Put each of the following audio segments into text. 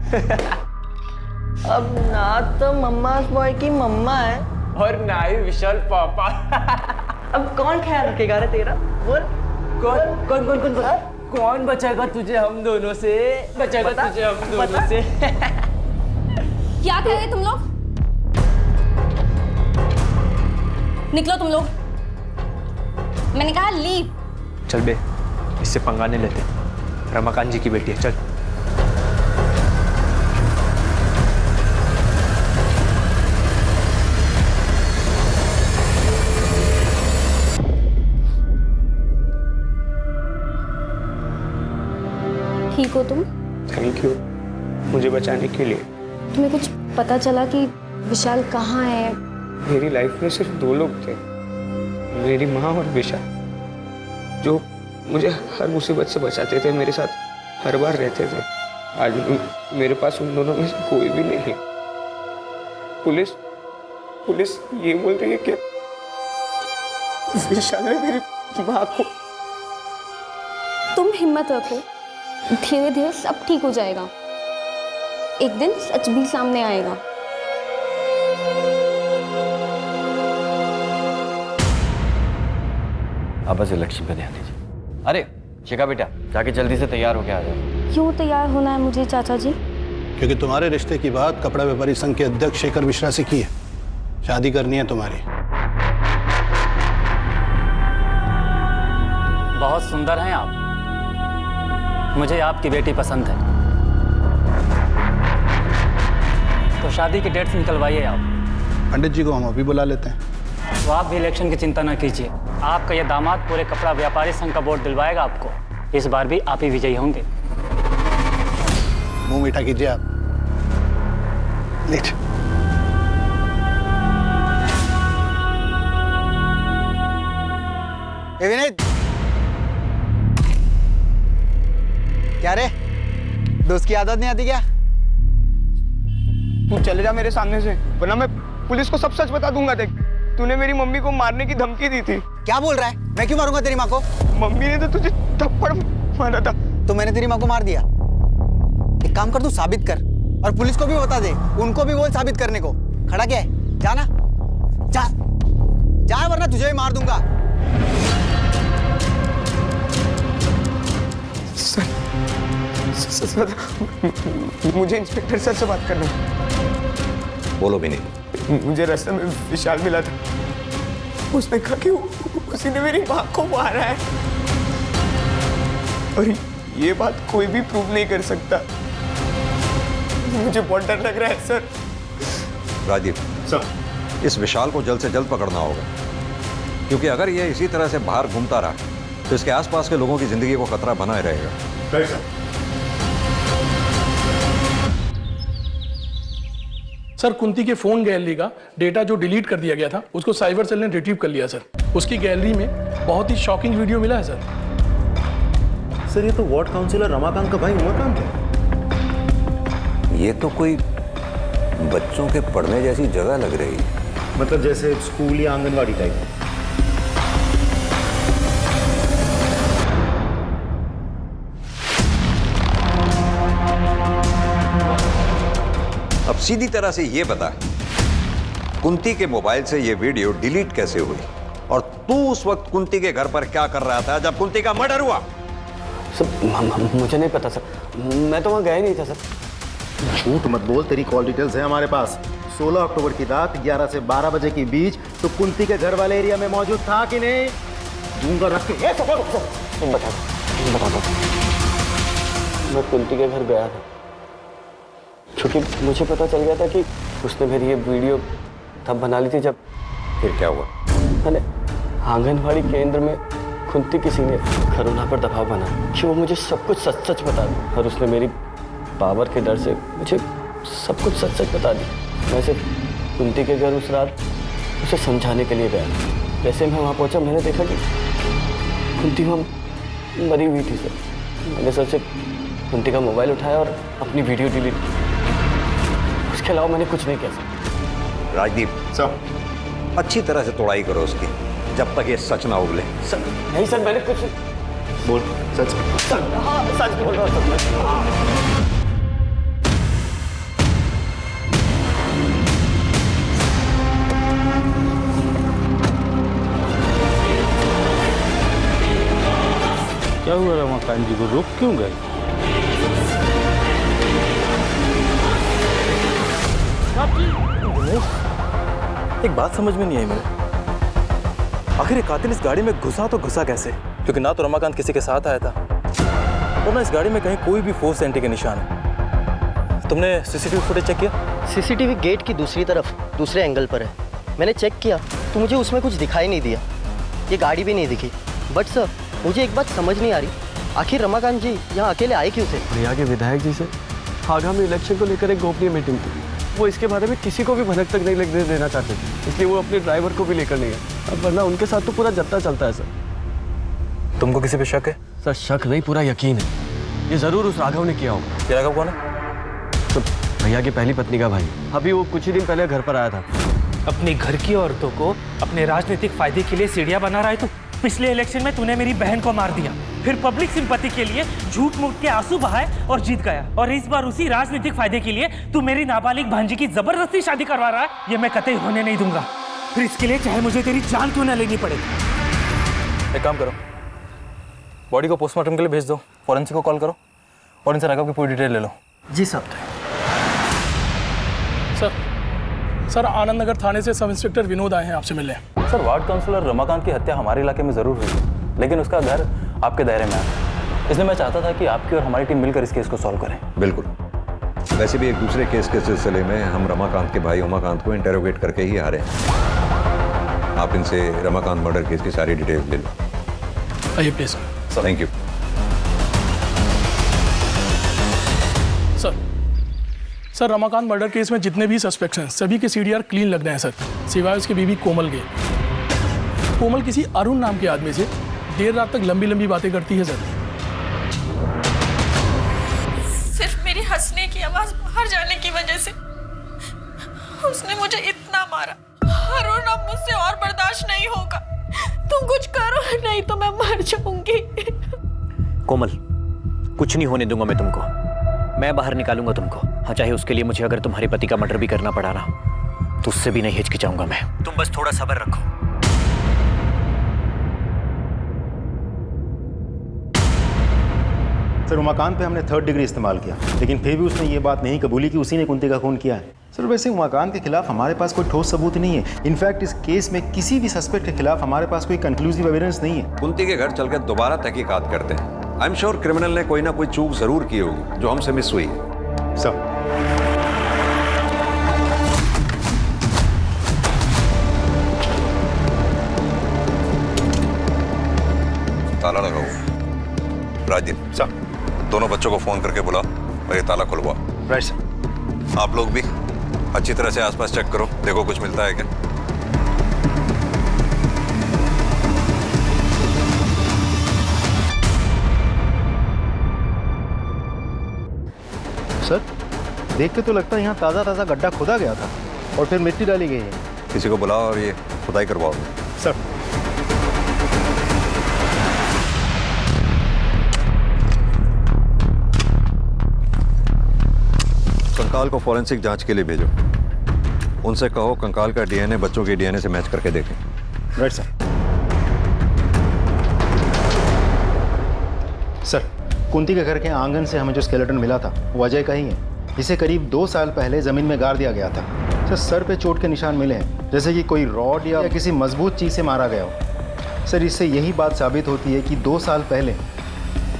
अब ना तो मम्मा बॉय की मम्मा है और ना ही विशाल पापा। अब कौन ख्याल रखेगा रे तेरा? बोल कौन कौन कौन कौन कौन कौन बचाएगा तुझे हम दोनों से? बचाएगा तुझे हम दोनों से। क्या कह रहे तुम लोग? निकलो तुम लोग। मैंने कहा लीव। चल बे, इससे पंगा नहीं लेते। रमाकांत जी की बेटी है, चल। ठीक हो तुम? थैंक यू मुझे बचाने के लिए। तुम्हें कुछ पता चला कि विशाल कहाँ है? मेरी लाइफ में सिर्फ दो लोग थे, मेरी माँ और विशाल, जो मुझे हर मुसीबत से बचाते थे, मेरे साथ हर बार रहते थे। आज मेरे पास उन दोनों में से कोई भी नहीं है। पुलिस ये बोल रही है कि विशाल ने मेरी माँ को। तुम हिम्मत रखो, धीरे धीरे सब ठीक हो जाएगा। एक दिन सच भी सामने आएगा। आप बस इलेक्शन पे ध्यान दीजिए। अरे शिखा बेटा, जाके जल्दी से तैयार होके आ जाओ। क्यों तैयार होना है मुझे चाचा जी? क्योंकि तुम्हारे रिश्ते की बात कपड़ा व्यापारी संघ के अध्यक्ष शेखर मिश्रा से की है। शादी करनी है तुम्हारी। बहुत सुंदर हैं आप, मुझे आपकी बेटी पसंद है। तो शादी की डेट्स निकलवाइए आप। पंडित जी को हम अभी बुला लेते हैं। तो आप भी इलेक्शन की चिंता न कीजिए, आपका यह दामाद पूरे कपड़ा व्यापारी संघ का वोट दिलवाएगा आपको। इस बार भी आप ही विजयी होंगे। मुंह मीठा कीजिए आप। लीजिए। विनीत, क्या रे, दोस्त की आदत नहीं आती क्या? तू चले जा मेरे सामने से, वरना मैं पुलिस को सब सच बता दूंगा। देख, तूने मेरी मम्मी को मारने की धमकी दी थी। क्या बोल रहा है? मैं क्यों मारूंगा तेरी माँ को? मम्मी ने तो तुझे थप्पड़ मारा था। तो मैंने तेरी माँ को मार दिया? एक काम कर, तू साबित कर और पुलिस को भी बता दे। उनको भी बोल साबित करने को। खड़ा क्या है? जाना, जा वरना तुझे भी मार दूंगा। सर, मुझे इंस्पेक्टर सर से बात करना है। बोलो भी नहीं। मुझे रास्ते में विशाल मिला था, उसने कहा कि उसी ने मेरी माँ को मारा है, और ये बात कोई भी प्रूव नहीं कर सकता। मुझे बहुत डर लग रहा है सर। राजीव सर, इस विशाल को जल्द से जल्द पकड़ना होगा, क्योंकि अगर ये इसी तरह से बाहर घूमता रहा तो इसके आसपास के लोगों की जिंदगी को खतरा बना ही रहेगा। सर, कुंती के फोन गैलरी का डेटा जो डिलीट कर दिया गया था, उसको साइबर सेल ने रिट्रीव कर लिया सर। उसकी गैलरी में बहुत ही शॉकिंग वीडियो मिला है सर। सर, ये तो वार्ड काउंसिलर रमाकांत का भाई उमाकांत है। ये तो कोई बच्चों के पढ़ने जैसी जगह लग रही है। मतलब जैसे स्कूल या आंगनवाड़ी टाइप। अब सीधी तरह से ये बता, कुंती के मोबाइल से ये वीडियो डिलीट कैसे हुई, और तू उस वक्त कुंती के घर पर क्या कर रहा था जब कुंती का मर्डर हुआ? सर, मुझे नहीं पता सर, मैं तो वहाँ गया ही नहीं था सर। झूठ मत बोल, तेरी कॉल डिटेल्स है हमारे पास। 16 अक्टूबर की रात 11 से 12 बजे के बीच तो कुंती के घर वाले एरिया में मौजूद था कि नहीं? दूंगा रख के। बता मैं कुंती के घर गया था, क्योंकि मुझे पता चल गया था कि उसने मेरी ये वीडियो तब बना ली थी जब। फिर क्या हुआ? मैंने आंगनवाड़ी केंद्र में कुंती किसी ने करुणा पर दबाव बना कि वो मुझे सब कुछ सच सच बता दी, और उसने मेरी पावर के डर से मुझे सब कुछ सच सच बता दी। मैं सिर्फ कुंती के घर उस रात उसे समझाने के लिए गया। जैसे मैं वहाँ पहुँचा, मैंने देखा कि कुंती वहाँ मरी हुई थी सर। मैंने सर से कुंती का मोबाइल उठाया और अपनी वीडियो डिलीट की। उसके अलावा मैंने कुछ नहीं किया सर। राजदीप सर, अच्छी तरह से तोड़ाई करो उसकी, जब तक ये सच ना उगले। सर नहीं सर, मैंने कुछ बोल सच। सच बोल रहा हूँ सर। क्या हुआ रमाकांत जी को, रुक क्यों गए? एक बात समझ में नहीं आई मेरे, आखिर ये कातिल इस गाड़ी में घुसा तो घुसा कैसे? क्योंकि ना तो रमाकांत किसी के साथ आया था और ना इस गाड़ी में कहीं कोई भी फोर्स एंट्री के निशान है। तुमने सीसीटीवी फुटेज चेक किया? सीसीटीवी गेट की दूसरी तरफ दूसरे एंगल पर है। मैंने चेक किया तो मुझे उसमें कुछ दिखाई नहीं दिया, ये गाड़ी भी नहीं दिखी। बट सर, मुझे एक बात समझ नहीं आ रही, आखिर रमाकांत जी यहाँ अकेले आए क्यों थे? भैया के विधायक जी से आगामी इलेक्शन को लेकर एक गोपनीय मीटिंग थी। वो इसके बारे में किसी को भी भनक तक नहीं लगने देना चाहते थे, इसलिए वो अपने ड्राइवर को भी लेकर नहीं आए। अब वरना उनके साथ तो पूरा जत्था चलता है सर। तुमको किसी पे शक है? सर शक नहीं, पूरा यकीन है। ये जरूर उस राघव ने किया होगा। ये राघव कौन है? तो भैया की पहली पत्नी का भाई, अभी वो कुछ ही दिन पहले घर पर आया था। अपने घर की औरतों को अपने राजनीतिक फायदे के लिए सीढ़ियां बना रहा है तू। पिछले इलेक्शन में तूने मेरी बहन को मार दिया, फिर पब्लिक सिंपैथी के लिए झूठ मूठ के आंसू बहाए और जीत गया, और इस बार उसी राजनीतिक फायदे के लिए तू मेरी नाबालिग भांजी की जबरदस्ती शादी करवा रहा है। ये मैं कतई होने नहीं दूंगा, फिर इसके लिए चाहे मुझे तेरी जान क्यों न लेनी पड़े। एक काम करो, बॉडी को पोस्टमार्टम के लिए भेज दो, फॉरेंसिक को कॉल करो और इनसे राघव की पूरी डिटेल ले लो। जी साहब। सर आनंद नगर थाने से सब इंस्पेक्टर विनोद आए हैं आपसे मिलने। सर, वार्ड काउंसलर रमाकांत की हत्या हमारे इलाके में जरूर हुई, लेकिन उसका घर आपके दायरे में आता, इसलिए मैं चाहता था कि आपकी और हमारी टीम मिलकर इस केस को सॉल्व करें। बिल्कुल। वैसे भी एक दूसरे केस के सिलसिले में हम रमाकांत के भाई उमाकांत को इंटेरोगेट करके ही आ रहे हैं। आप इनसे रमाकांत मर्डर केस की सारी डिटेल ले लो। आइए please. Thank you sir, Ramakant murder case में जितने भी सस्पेक्ट्स हैं सभी के सीडीआर क्लीन लग रहे हैं सर, सिवाय उसकी बीवी कोमल के। कोमल किसी अरुण नाम के आदमी से देर रात तक लंबी लंबी बातें करती है सर। सिर्फ मेरी हंसने की आवाज बाहर जाने की वजह से उसने मुझे इतना मारा। अरुण, अब मुझसे और बर्दाश्त नहीं होगा, तुम कुछ करो नहीं तो मैं मर जाऊंगी। कोमल, कुछ नहीं होने दूंगा मैं तुमको, मैं बाहर निकालूंगा तुमको। हाँ, चाहे उसके लिए मुझे अगर तुम्हारे पति का मर्डर भी करना पड़ा ना, तो उससे भी नहीं हिचकिचाऊंगा मैं। तुम बस थोड़ा सब्र रखो। सर, उमाकांत पे हमने 3rd डिग्री इस्तेमाल किया, लेकिन फिर भी उसने ये बात नहीं कबूली कि उसी ने कुंती का खून किया है। सर, वैसे उमाकांत के खिलाफ हमारे पास कोई ठोस सबूत नहीं है। इनफैक्ट इस केस में किसी भी सस्पेक्ट के खिलाफ हमारे पास कोई कंक्लूसिव एविडेंस नहीं है। कुंती के घर चलकर दोबारा तहकीकात करते हैं। आई एम श्योर क्रिमिनल ने कोई ना कोई चूक जरूर की होगी जो हमसे मिस हुई है। सर, ताला लगाओ। राजीव सर, दोनों बच्चों को फोन करके बुलाओ और ये ताला खुलवाओ। Right sir. आप लोग भी अच्छी तरह से आसपास चेक करो, देखो कुछ मिलता है क्या। सर, देख के तो लगता है यहाँ ताज़ा ताज़ा गड्ढा खोदा गया था और फिर मिट्टी डाली गई है। किसी को बुलाओ और ये खुदाई करवाओ। सर। कंकाल को फॉरेंसिक जांच के लिए भेजो। उनसे कहो कंकाल का डीएनए बच्चों के डीएनए से मैच करके देखें। Right sir. सर, कुंती के घर के आंगन से हमें जो स्केलेटन मिला था वो अजय का ही है। इसे करीब 2 साल पहले जमीन में गाड़ दिया गया था। सर पे चोट के निशान मिले हैं, जैसे कि कोई रॉड या किसी मजबूत चीज से मारा गया हो। सर, इससे यही बात साबित होती है कि 2 साल पहले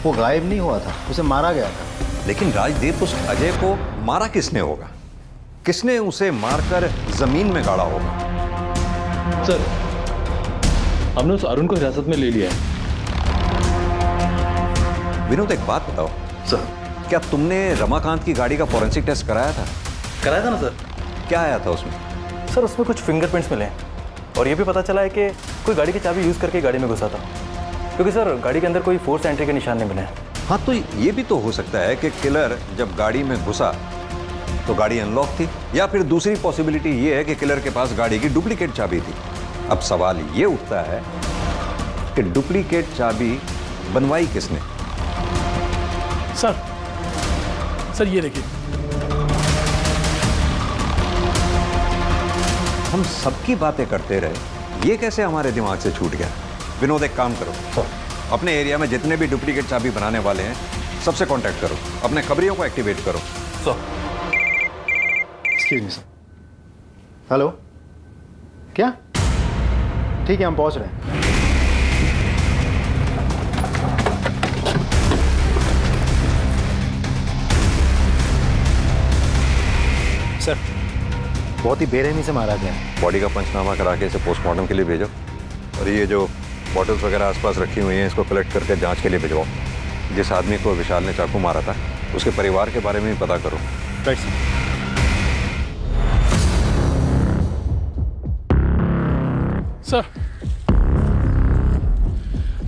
वो गायब नहीं हुआ था, उसे मारा गया था। लेकिन राजदीप, उस अजय को मारा किसने होगा? किसने उसे मारकर जमीन में गाड़ा होगा? सर, हमने उस अरुण को हिरासत में ले लिया है। विनोद, एक बात बताओ सर, क्या तुमने रमाकांत की गाड़ी का फॉरेंसिक टेस्ट कराया था? कराया था ना सर। क्या आया था उसमें? सर, उसमें कुछ फिंगरप्रिंट्स मिले हैं और ये भी पता चला है कि कोई गाड़ी की चाबी यूज़ करके गाड़ी में घुसा था, क्योंकि सर गाड़ी के अंदर कोई फोर्स एंट्री के निशान नहीं मिले हैं। हाँ, तो ये भी तो हो सकता है कि किलर जब गाड़ी में घुसा तो गाड़ी अनलॉक थी, या फिर दूसरी पॉसिबिलिटी ये है कि किलर के पास गाड़ी की डुप्लीकेट चाबी थी। अब सवाल ये उठता है कि डुप्लीकेट चाबी बनवाई किसने? सर ये देखिए, हम सबकी बातें करते रहे, ये कैसे हमारे दिमाग से छूट गया? विनोद, एक काम करो, अपने एरिया में जितने भी डुप्लीकेट चाबी बनाने वाले हैं सबसे कांटेक्ट करो, अपने खबरियों को एक्टिवेट करो। Excuse me sir. हेलो, क्या? ठीक है, हम पहुंच रहे हैं। सर, बहुत ही बेरहमी से मारा गया है। बॉडी का पंचनामा करा के इसे पोस्टमार्टम के लिए भेजो, और ये जो बॉटल्स वगैरह आसपास रखी हुई हैं इसको कलेक्ट करके जांच के लिए भिजवाओ। जिस आदमी को विशाल ने चाकू मारा था उसके परिवार के बारे में भी पता करो। Right sir. सर,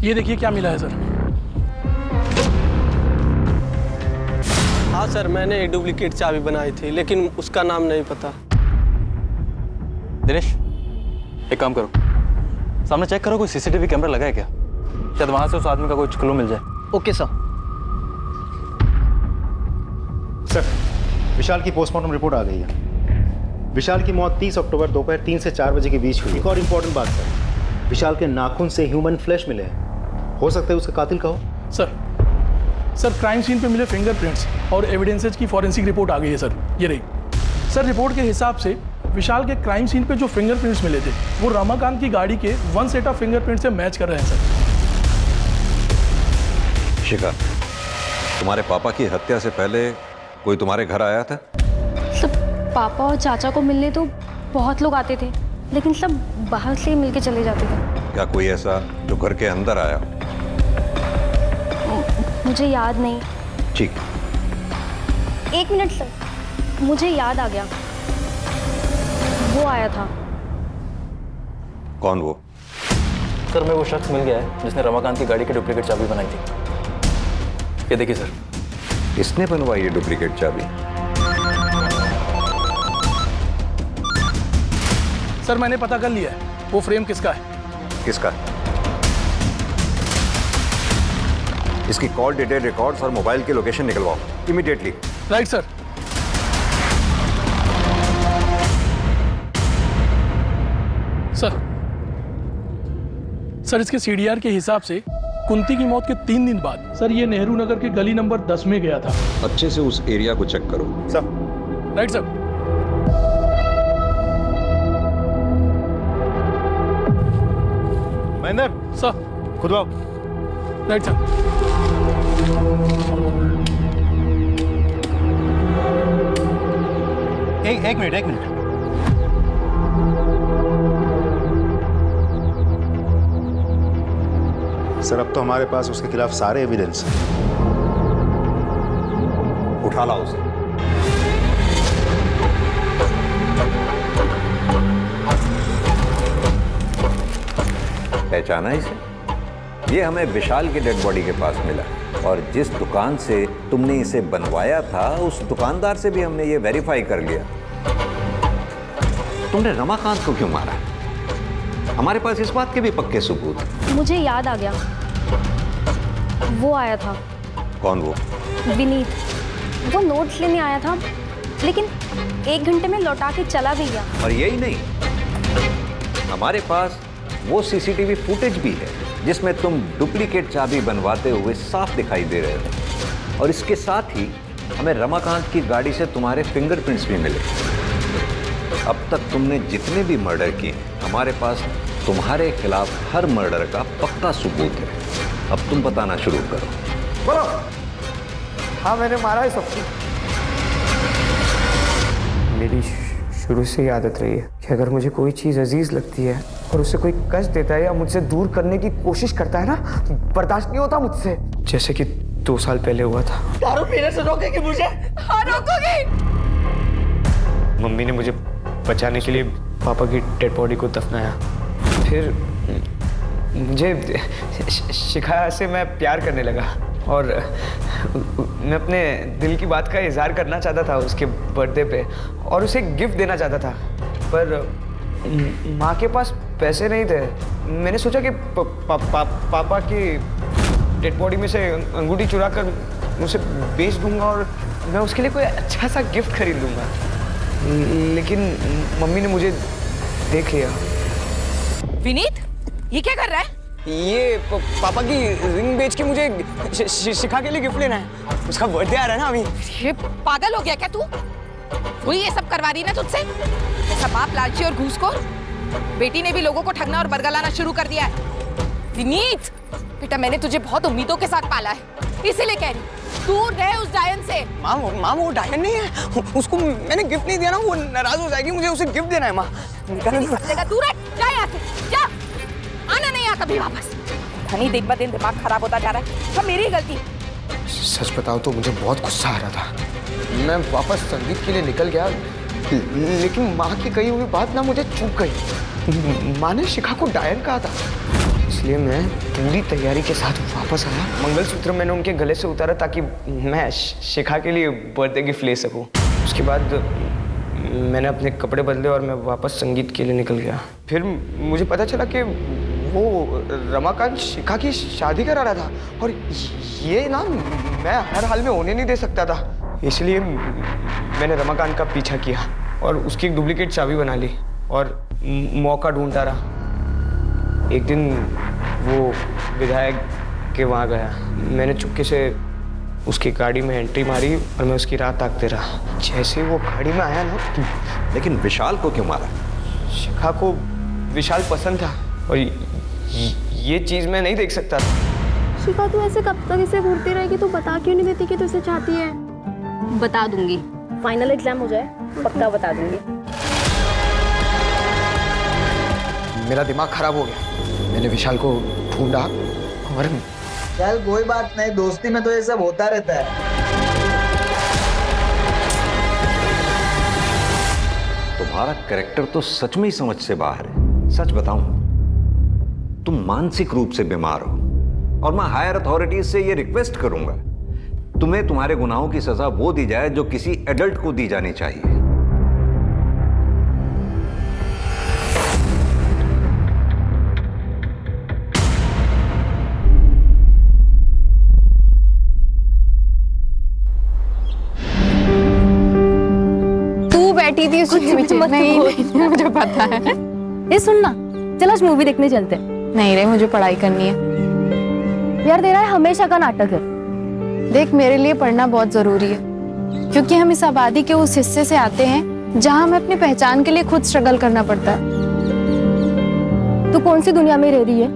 ये देखिए क्या मिला है सर। हाँ सर, मैंने एक डुप्लीकेट चाबी बनाई थी, लेकिन उसका नाम नहीं पता। दिनेश, एक काम करो, सामने चेक करो कोई सीसीटीवी कैमरा लगा है क्या? शायद वहां से उस आदमी का कोई क्लू मिल जाए। Okay sir. सर, विशाल की पोस्टमार्टम रिपोर्ट आ गई है। विशाल की मौत 30 अक्टूबर दोपहर 3 से 4 बजे के बीच हुई। एक और इम्पोर्टेंट बात सर, विशाल के नाखून से ह्यूमन फ्लैश मिले हैं। हो सकता है उसका कातिल का हो। सर क्राइम सीन पे मिले फिंगरप्रिंट्स और एविडेंसेज की फॉरेंसिक रिपोर्ट आ गई है सर। ये रही सर। रिपोर्ट के हिसाब से विशाल के क्राइम सीन पे जो फिंगरप्रिंट्स मिले थे वो रमाकांत की गाड़ी के 1 सेट ऑफ फिंगरप्रिंट से मैच कर रहे हैं सर। शिखा, तुम्हारे पापा की हत्या से पहले कोई तुम्हारे घर आया था? सब पापा और चाचा को मिलने तो बहुत लोग आते थे, लेकिन सब बाहर से ही मिलके चले जाते थे। क्या कोई ऐसा जो घर के अंदर आया? मुझे याद नहीं। ठीक। 1 मिनट सर, मुझे याद आ गया, वो आया था। कौन वो? सर, मैं वो शख्स मिल गया है जिसने रमाकांत की गाड़ी की डुप्लीकेट चाबी बनाई थी। ये देखिए सर। किसने बनवाई ये डुप्लीकेट चाबी? सर, मैंने पता कर लिया है वो फ्रेम किसका है। किसका? इसकी कॉल डिटेल रिकॉर्ड्स और मोबाइल की लोकेशन निकलवाओ इमीडिएटली। Right sir. सर, इसके सीडीआर के हिसाब से कुंती की मौत के 3 दिन बाद सर ये नेहरू नगर के गली नंबर 10 में गया था। अच्छे से उस एरिया को चेक करो। Sir. Right sir. Mahendra sir. खुद आओ। Right sir. एक मिनट। सर, अब तो हमारे पास उसके खिलाफ सारे एविडेंस हैं। उठा लाओ उसे। पहचाना इसे? ये हमें विशाल की डेड बॉडी के पास मिला, और जिस दुकान से तुमने इसे बनवाया था उस दुकानदार से भी हमने ये वेरीफाई कर लिया। तुमने रमाकांत को क्यों मारा? हमारे पास इस बात के भी पक्के सबूत। मुझे याद आ गया, वो आया था। कौन वो? विनीत। वो नोट्स लेने आया था, लेकिन 1 घंटे में लौटा के चला भी गया। और यही नहीं, हमारे पास वो सीसीटीवी फुटेज भी है जिसमें तुम डुप्लीकेट चाबी बनवाते हुए साफ दिखाई दे रहे थे, और इसके साथ ही हमें रमाकांत की गाड़ी से तुम्हारे फिंगरप्रिंट्स भी मिले। अब तक तुमने जितने भी मर्डर किए, हमारे पास तुम्हारे खिलाफ हर मर्डर का पक्का सबूत है। अब तुम बताना शुरू करो। बोलो। हाँ, मैंने मारा है सबको। मेरी शुरू से ही आदत रही है कि अगर मुझे कोई चीज़ अजीज लगती है और उसे कोई कष्ट देता है या मुझसे दूर करने की कोशिश करता है ना, बर्दाश्त नहीं होता मुझसे। जैसे कि 2 साल पहले हुआ था। दारू पीने से रोकेगी मुझे? हाँ, रोकोगी। मम्मी ने मुझे बचाने के लिए पापा की डेड बॉडी को दफनाया। फिर मुझे शिखा से मैं प्यार करने लगा, और मैं अपने दिल की बात का इजहार करना चाहता था उसके बर्थडे पे, और उसे गिफ्ट देना चाहता था, पर माँ के पास पैसे नहीं थे। मैंने सोचा कि पापा की डेड बॉडी में से अंगूठी चुरा कर उसे बेच दूंगा और मैं उसके लिए कोई अच्छा सा गिफ्ट खरीद लूँगा, लेकिन मम्मी ने मुझे देख लिया। विनीत, ये क्या कर रहा है? ये पापा की रिंग बेच के मुझे शिखा के लिए गिफ्ट लेना है। उसका बर्थडे आ रहा है ना अभी। ये पागल हो गया क्या तू? वही ये सब करवा रही ना तुझसे? ऐसा बाप लालची और घूसखोर। बेटी ने भी लोगों को ठगना और बरगलाना शुरू कर दिया है। विनीत, बेटा मैंने तुझे बहुत उम्मीदों के साथ पाला है, इसीलिए कह रही दूर रहे उस डायन से। माँ वो डायन नहीं है, उसको मैंने गिफ्ट नहीं दिया ना, वो नाराज हो जाएगी, मुझे उसे गिफ्ट देना है माँ। दूर है, जा यहाँ से, जा। आना नहीं आता कभी वापस। धनी दिन ब दिन दिमाग खराब होता जा रहा है, सब मेरी गलती। सच बताओ तो मुझे बहुत गुस्सा आ रहा था। मैं वापस संगीत के लिए निकल गया, लेकिन माँ की कही हुई बात ना मुझे चूक गई। माँ ने शिखा को डायन कहा था, इसलिए मैं पूरी तैयारी के साथ वापस आया। मंगलसूत्र मैंने उनके गले से उतारा ताकि मैं शिखा के लिए बर्थडे गिफ्ट ले सकूं। उसके बाद मैंने अपने कपड़े बदले और मैं वापस संगीत के लिए निकल गया। फिर मुझे पता चला कि वो रमाकांत शिखा की शादी करा रहा था, और ये ना मैं हर हाल में होने नहीं दे सकता था। इसलिए मैंने रमाकांत का पीछा किया और उसकी एक डुप्लीकेट चाबी बना ली और मौका ढूंढता रहा। एक दिन वो विधायक के वहाँ गया, मैंने चुपके से उसकी गाड़ी में एंट्री मारी और मैं उसकी राह ताकते रहा। जैसे वो गाड़ी में आया ना। लेकिन विशाल को क्यों मारा? शिखा को विशाल पसंद था और ये चीज़ मैं नहीं देख सकता था। शिखा तू ऐसे कब तक इसे घूरती रहेगी? तू बता क्यों नहीं देती कि तू इसे चाहती है? बता दूंगी, फाइनल एग्जाम हो जाए पक्का बता दूंगी। मेरा दिमाग खराब हो गया। मैंने विशाल को ढूंढा और चल कोई बात नहीं, दोस्ती में तो ये सब होता रहता है। तुम्हारा कैरेक्टर तो सच में ही समझ से बाहर है। सच बताऊं, तुम मानसिक रूप से बीमार हो और मैं हायर अथॉरिटीज से ये रिक्वेस्ट करूंगा, तुम्हें तुम्हारे गुनाहों की सजा वो दी जाए जो किसी एडल्ट को दी जानी चाहिए। बैठी थी नहीं, मुझे पता है। ये सुनना, चलो आज मूवी देखने चलते हैं। नहीं रे, मुझे पढ़ाई करनी है यार। तेरा हमेशा का नाटक है। देख, मेरे लिए पढ़ना बहुत जरूरी है, क्योंकि हम इस आबादी के उस हिस्से से आते हैं जहां हमें अपनी पहचान के लिए खुद स्ट्रगल करना पड़ता है। तू कौन सी दुनिया में रह रही है?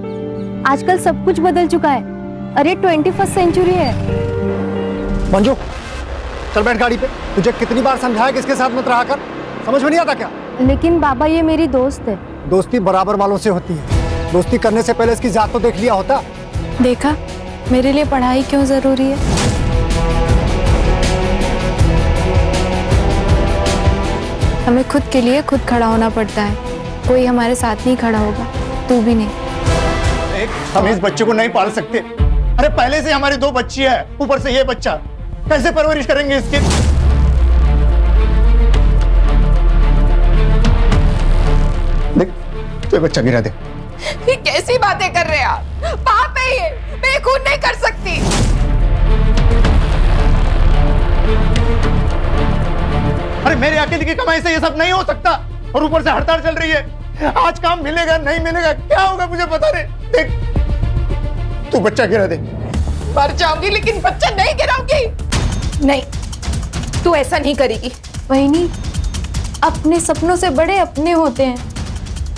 आजकल सब कुछ बदल चुका है। अरे 21st सेंचुरी है। मंजू, चल बैठ गाड़ी पे। तुझे कितनी बार समझाया कि इसके साथ मत रहा कर, समझ में नहीं आता क्या? लेकिन बाबा, ये मेरी दोस्त है। दोस्ती बराबर वालों से होती है। दोस्ती करने से पहले इसकी जात तो देख लिया होता। देखा मेरे लिए पढ़ाई क्यों जरूरी है। हमें खुद के लिए खुद खड़ा होना पड़ता है, कोई हमारे साथ नहीं खड़ा होगा, तू भी नहीं। हम इस बच्चे को नहीं पाल सकते। अरे पहले से हमारी 2 बच्ची है, ऊपर से ये बच्चा, कैसे परवरिश करेंगे इसकी? देख, तो बच्चा गिरा दे। ये कैसी बातें कर रहे हैं आप? पाप है ये, मैं ये खून नहीं कर सकती। अरे मेरे अकेले की कमाई से ये सब नहीं हो सकता, और ऊपर से हड़ताल चल रही है। आज काम मिलेगा नहीं मिलेगा क्या होगा मुझे पता नहीं। देख, तू बच्चा गिरा दे। मर जाऊंगी लेकिन बच्चा नहीं गिराऊंगी। नहीं, तू ऐसा नहीं करेगी। वहीनी, अपने सपनों से बड़े अपने होते हैं,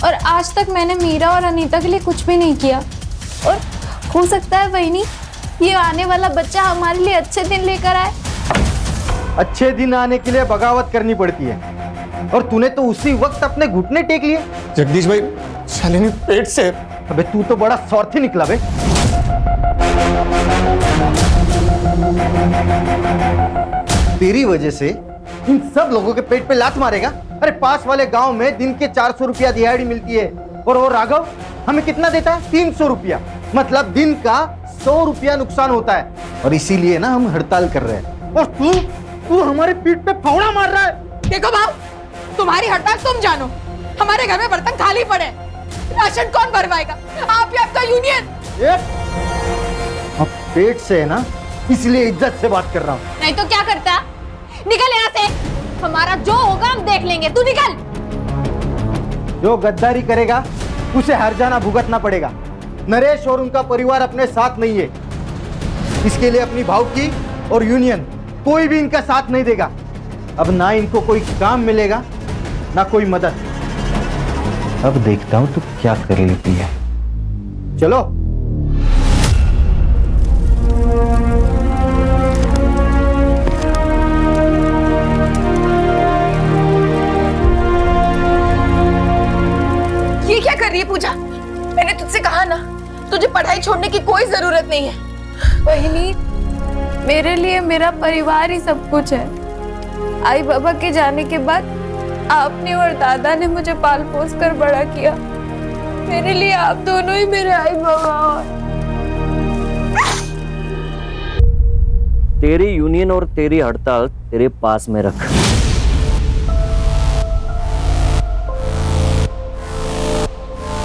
और आज तक मैंने मीरा और अनीता के लिए कुछ भी नहीं किया। और हो सकता है वहीनी, ये आने वाला बच्चा हमारे लिए अच्छे दिन लेकर आए। अच्छे दिन आने के लिए बगावत करनी पड़ती है, और तूने तो उसी वक्त अपने घुटने टेक लिए। जगदीश भाई, शालिनी पेट से। अबे तू तो बड़ा स्वार्थी निकला बे। तेरी वजह से इन सब लोगों के पेट पे लात मारेगा। अरे पास वाले गांव में दिन के 400 रुपया दिहाड़ी मिलती है, और वो राघव हमें कितना देता है? 300 रुपया। मतलब दिन का 100 रुपया नुकसान होता है, और इसीलिए ना हम हड़ताल कर रहे हैं। और तू हमारे पीठ पे फावड़ा मार रहा है। देखो बाबू, तुम्हारी हड़ताल तुम जानो, हमारे घर में बर्तन खाली पड़े, राशन कौन भरवाएगा? आप ही आपका यूनियन। अब पेट से है ना, इसलिए इज्जत से बात कर रहा हूँ। नहीं तो क्या करता? निकल यहाँ से, हमारा जो होगा हम देख लेंगे। तू निकल। जो गद्दारी करेगा उसे हर जाना भुगतना पड़ेगा। नरेश और उनका परिवार अपने साथ नहीं है। इसके लिए अपनी भाव की और यूनियन कोई भी इनका साथ नहीं देगा। अब ना इनको कोई काम मिलेगा ना कोई मदद। अब देखता हूं तू क्या कर लेती है। चलो। ये क्या कर रही है पूजा? मैंने तुझसे कहा ना, तुझे पढ़ाई छोड़ने की कोई जरूरत नहीं है। बहिनी, मेरे लिए मेरा परिवार ही सब कुछ है। आई बाबा के जाने के बाद आपने और दादा ने मुझे पाल पोस कर बड़ा किया। मेरे लिए आप दोनों ही मेरे आई बाबा हो। तेरी यूनियन और तेरी हड़ताल तेरे पास में रख।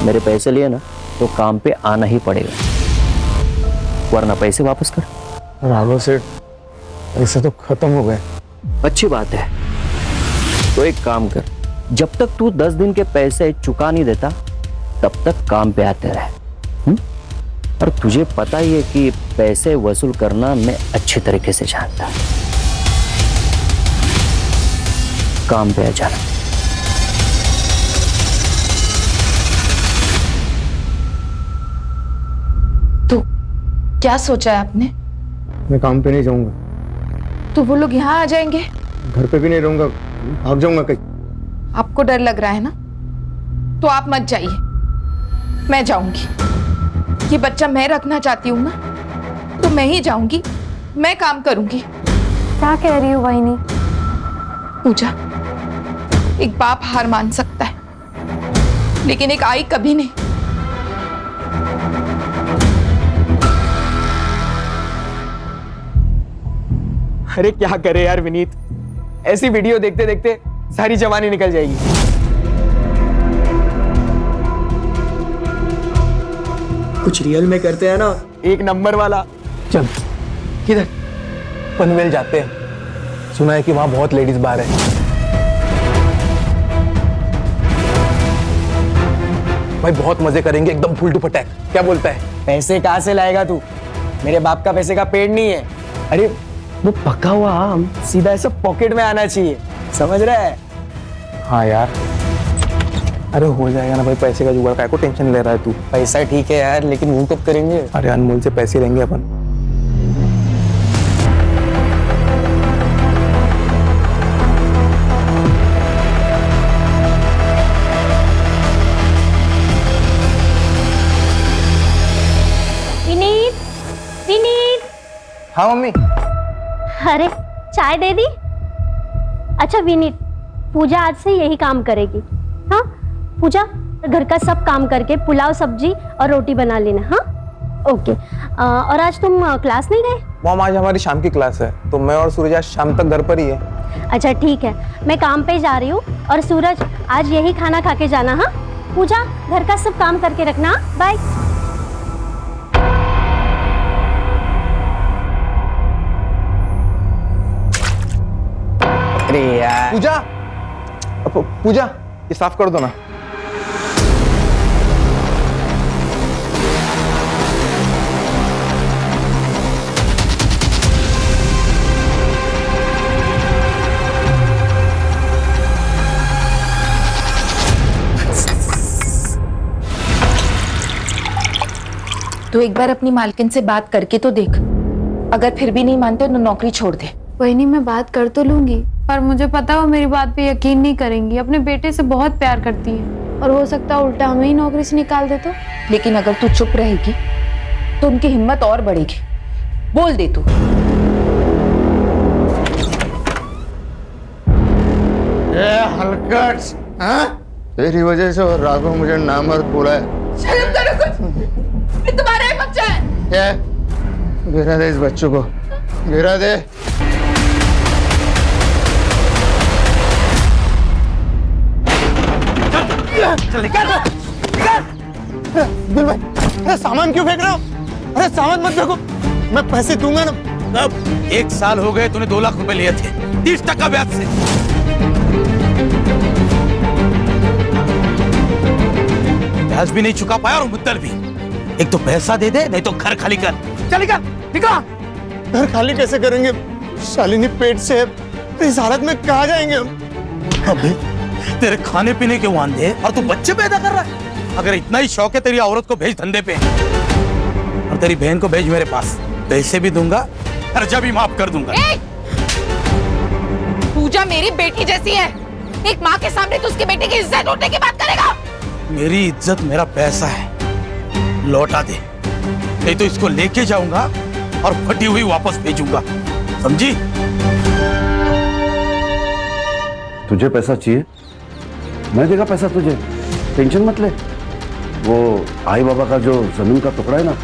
मेरे पैसे लिए ना तो काम पे आना ही पड़ेगा, वरना पैसे वापस कर। राघव सेठ, पैसे तो खत्म हो गए। अच्छी बात है, तो एक काम कर, जब तक तू 10 दिन के पैसे चुका नहीं देता तब तक काम पे आते रहे। और तुझे पता ही है कि पैसे वसूल करना मैं अच्छे तरीके से जानता। काम पे आ जाना। तो क्या सोचा है आपने? मैं काम पे नहीं जाऊंगा। तो वो लोग यहाँ आ जाएंगे? घर पे भी नहीं रहूंगा, भाग जाऊंगा कहीं। आपको डर लग रहा है ना, तो आप मत जाइए, मैं जाऊंगी। ये बच्चा मैं रखना चाहती हूँ ना, तो मैं ही जाऊंगी, मैं काम करूंगी। क्या कह रही हो वाहिनी? पूजा, एक बाप हार मान सकता है, लेकिन एक आई कभी नहीं। अरे क्या करे यार विनीत, ऐसी वीडियो देखते देखते सारी जवानी निकल जाएगी। कुछ रियल में करते हैं ना, एक नंबर वाला। चल, किधर? पनवेल जाते हैं, सुना है कि वहां बहुत लेडीज बार है। भाई बहुत मजे करेंगे, एकदम फुल टू पटैक। क्या बोलता है? पैसे कहाँ से लाएगा तू? मेरे बाप का पैसे का पेड़ नहीं है। अरे वो पका हुआ आम सीधा ऐसा पॉकेट में आना चाहिए, समझ रहा है? हाँ यार, अरे हो जाएगा ना भाई, पैसे का जुगाड़। काय को टेंशन ले रहा है तू? पैसा ठीक है यार, लेकिन वो कब करेंगे? अरे अनमोल से पैसे लेंगे अपन। विनीत, विनीत। हाँ मम्मी। अरे चाय दे दी? अच्छा विनीत, पूजा आज से यही काम करेगी। हाँ पूजा, घर का सब काम करके पुलाव सब्जी और रोटी बना लेना। हाँ ओके। और आज तुम क्लास नहीं गए? मॉम, आज हमारी शाम की क्लास है, तो मैं और सूरज आज शाम तक घर पर ही है। अच्छा ठीक है, मैं काम पे जा रही हूँ। और सूरज, आज यही खाना खा के जाना। हाँ पूजा, घर का सब काम करके रखना। बाय। अरे यार पूजा, पूजा ये साफ कर दो ना। तो एक बार अपनी मालकिन से बात करके तो देख, अगर फिर भी नहीं मानते तो नौकरी छोड़ दे। वही मैं बात कर तो लूंगी, पर मुझे पता वो मेरी बात पे यकीन नहीं करेंगी। अपने बेटे से बहुत प्यार करती हैं और हो सकता है उल्टा हमें ही नौकरी से निकाल दे तो। लेकिन अगर तू चुप रहेगी तो उनकी हिम्मत और बढ़ेगी। बोल दे तू। हलकट, हाँ? तेरी वजह से और राघव मुझे नामर्द बोला है। शर्म करो कुछ, ये तुम्हारा ही बच्चा है। क्या? गिरा दे इस बच्चों को, गिरा दे। चल निकाल। दिल भाई, अरे सामान क्यों फेंक रहे हो? अरे सामान मत फेंको, मैं पैसे दूंगा ना। अब 1 साल हो गए, तूने 2 लाख रुपए लिए थे 30% ब्याज से। ब्याज भी नहीं चुका पाया और मुद्दल भी। एक तो पैसा दे दे, नहीं तो घर खाली कर। चल निकल, निकल। घर खाली कैसे करेंगे? शालिनी पेट से है, इस हालत में कहाँ जाएंगे हम? अबे तेरे खाने पीने के वांदे और तू बच्चे पैदा कर रहा है। अगर इतना ही शौक है तेरी औरत को भेज धंधे पे, और तेरी बहन को भेज मेरे पास, पैसे भी दूंगा, खर्चा भी माफ कर दूंगा। पूजा मेरी बेटी जैसी है, एक माँ के सामने तो उसकी बेटी की इज्जत लूटने की बात करेगा? मेरी इज्जत मेरा पैसा है, लौटा दे, नहीं तो इसको लेके जाऊंगा और फटी हुई वापस भेजूंगा, समझी? तुझे पैसा चाहिए, मैं देगा पैसा तुझे, टेंशन मत ले। वो आई बाबा का जो जमीन का टुकड़ा है ना,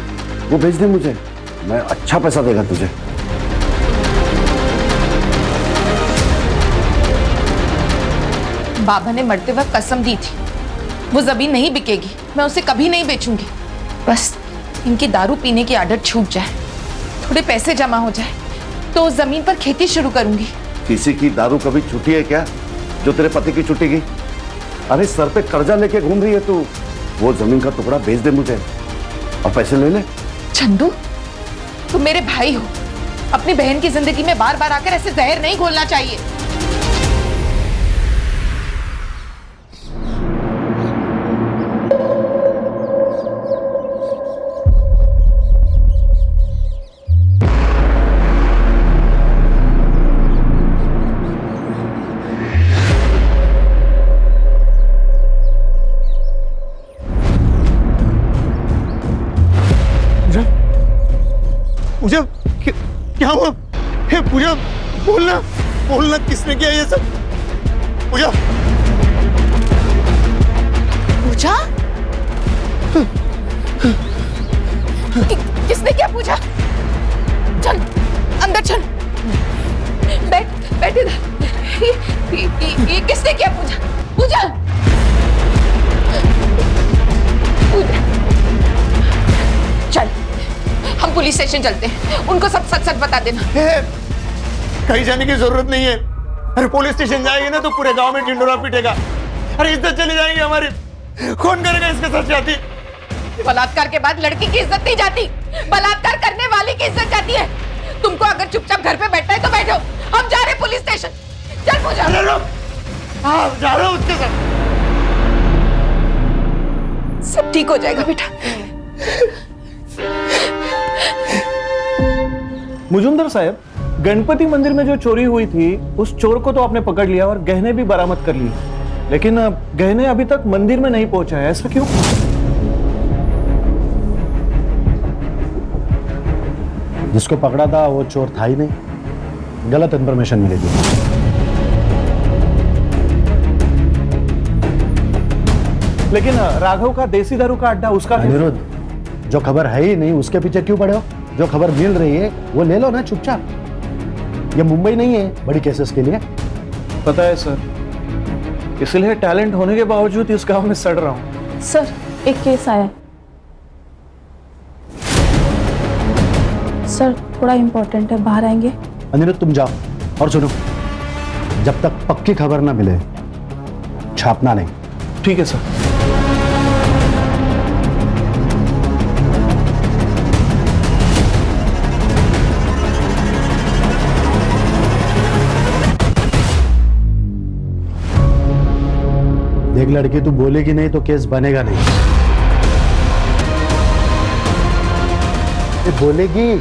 वो भेज दे मुझे, मैं अच्छा पैसा देगा तुझे। बाबा ने मरते वक्त कसम दी थी, वो जमीन नहीं बिकेगी, मैं उसे कभी नहीं बेचूंगी। बस इनकी दारू पीने की आदत छूट जाए, थोड़े पैसे जमा हो जाए, तो उस जमीन पर खेती शुरू करूंगी। किसी की दारू कभी छूटी है क्या, जो तेरे पति की छूटेगी? अरे सर पे कर्जा लेके घूम रही है तू। वो जमीन का टुकड़ा भेज दे मुझे और पैसे ले ले। चंदू, तुम मेरे भाई हो, अपनी बहन की जिंदगी में बार बार आकर ऐसे जहर नहीं घोलना चाहिए। पूजा, क्या हुआ? हे पूजा, बोलना, बोलना, किसने किया ये सब? पूजा, पूजा? किसने क्या पूजा? चल अंदर चल, बैठ इधर। ये किसने क्या पूजा? पूजा, पूजा, चल हम पुलिस स्टेशन चलते हैं, उनको सब सच सच बता देना। कहीं जाने की जरूरत नहीं है। अरे पुलिस स्टेशन जाएंगे ना तो पूरे गांव में ढिंडोरा पीटेगा। अरे इज्जत चली जाएगी हमारी, कौन करेगा इसके साथ जाती? बलात्कार के बाद लड़की की इज्जत नहीं जाती, बलात्कार करने वाले की इज्जत जाती है। तुमको अगर चुपचाप घर पे बैठना है तो बैठो, हम जा रहे हैं पुलिस स्टेशन। चल पूजा, जा रहा हूं उसके साथ। सब ठीक हो जाएगा बेटा। मुजुमदार साहब, गणपति मंदिर में जो चोरी हुई थी, उस चोर को तो आपने पकड़ लिया और गहने भी बरामद कर लिए, लेकिन गहने अभी तक मंदिर में नहीं पहुंचा है, ऐसा क्यों? जिसको पकड़ा था वो चोर था ही नहीं, गलत इंफॉर्मेशन मिली थी। लेकिन राघव का देसी दारू का अड्डा, उसका अनिरुद्ध, जो खबर है ही नहीं उसके पीछे क्यों पड़े हो? जो खबर मिल रही है वो ले लो ना चुपचाप। ये मुंबई नहीं है बड़ी केसेस के लिए। पता है सर, इसलिए टैलेंट होने के बावजूद इस गांव में सड़ रहा हूं। सर एक केस आया है सर, थोड़ा इम्पोर्टेंट है, बाहर आएंगे? अनिरुद्ध तुम जाओ, और सुनो, जब तक पक्की खबर ना मिले छापना नहीं। ठीक है सर। देख लड़की, तू बोलेगी नहीं तो केस बनेगा नहीं। ये बोलेगी।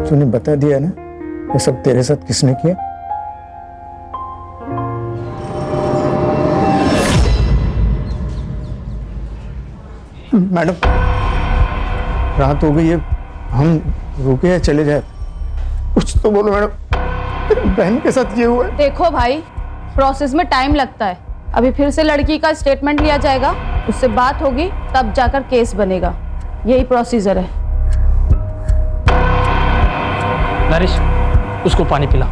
तूने बता दिया ना ये सब तेरे साथ किसने किया? मैडम, रात हो गई है, हम रुके या चले जाए? कुछ तो बोलो मैडम, बहन के साथ ये हुआ है। देखो भाई, प्रोसेस में टाइम लगता है। अभी फिर से लड़की का स्टेटमेंट लिया जाएगा, उससे बात होगी, तब जाकर केस बनेगा। यही प्रोसीजर है। नरेश, उसको पानी पिला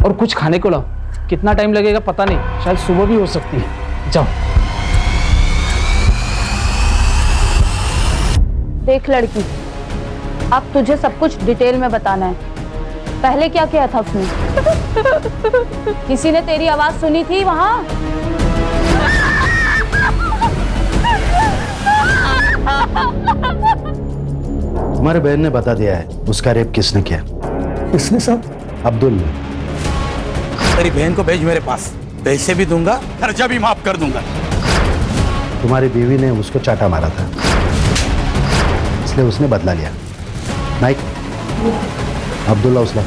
और कुछ खाने को लाओ। कितना टाइम लगेगा पता नहीं, शायद सुबह भी हो सकती है। जाओ। देख लड़की, अब तुझे सब कुछ डिटेल में बताना है। पहले क्या किया था उसने? किसी ने तेरी आवाज सुनी थी वहां? तुम्हारे बहन ने बता दिया है उसका रेप किसने किया। किसने साहब? अब्दुल ने। तेरी बहन को भेज मेरे पास, पैसे भी दूंगा, खर्चा भी माफ कर दूंगा। तुम्हारी बीवी ने उसको चाटा मारा था, इसलिए उसने बदला लिया। नाइक, अब्दुल्ला उसला।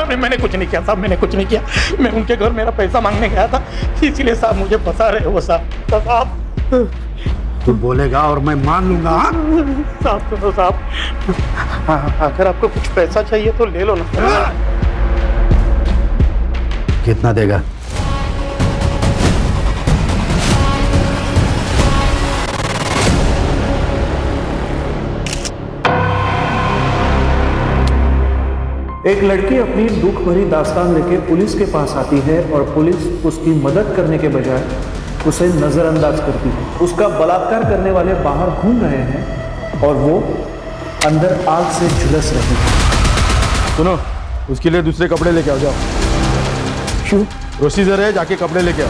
मैंने कुछ नहीं किया साहब, मैंने कुछ नहीं किया। मैं उनके घर मेरा पैसा मांगने गया था, इसीलिए साहब मुझे फंसा रहे हो साहब। तू बोलेगा और मैं मान लूंगा। साहब सुनो साहब, अगर आपको कुछ पैसा चाहिए तो ले लो ना। कितना देगा? एक लड़की अपनी दुख भरी दास्तान लेके पुलिस के पास आती है और पुलिस उसकी मदद करने के बजाय उसे नजरअंदाज करती है। उसका बलात्कार करने वाले बाहर घूम रहे हैं और वो अंदर आग से झुलस रहे हैं। सुनो, उसके लिए दूसरे कपड़े लेके आओ, जाओ। क्यों? प्रोसीजर है, जाके कपड़े लेके आओ।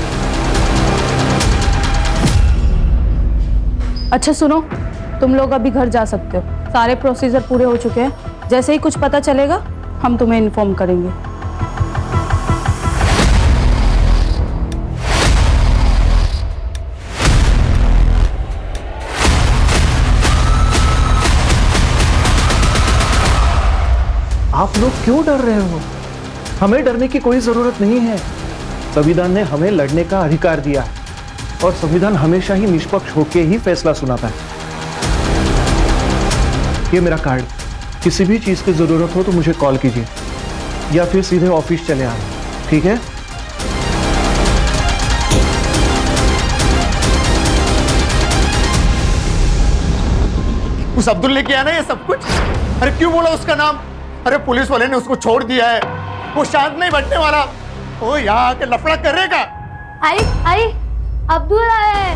अच्छा सुनो, तुम लोग अभी घर जा सकते हो। सारे प्रोसीजर पूरे हो चुके हैं। जैसे ही कुछ पता चलेगा हम तुम्हें इन्फॉर्म करेंगे। आप लोग क्यों डर रहे हो? हमें डरने की कोई जरूरत नहीं है। संविधान ने हमें लड़ने का अधिकार दिया है और संविधान हमेशा ही निष्पक्ष होकर ही फैसला सुनाता है। ये मेरा कार्ड, किसी भी चीज की जरूरत हो तो मुझे कॉल कीजिए या फिर सीधे ऑफिस चले आए, ठीक है? उस अब्दुल ने किया ना ये सब कुछ। अरे क्यों बोला उसका नाम? अरे पुलिस वाले ने उसको छोड़ दिया है, वो शांत नहीं बैठने वाला। वो यहाँ आके लफड़ा करेगा। आई अब्दुल आए।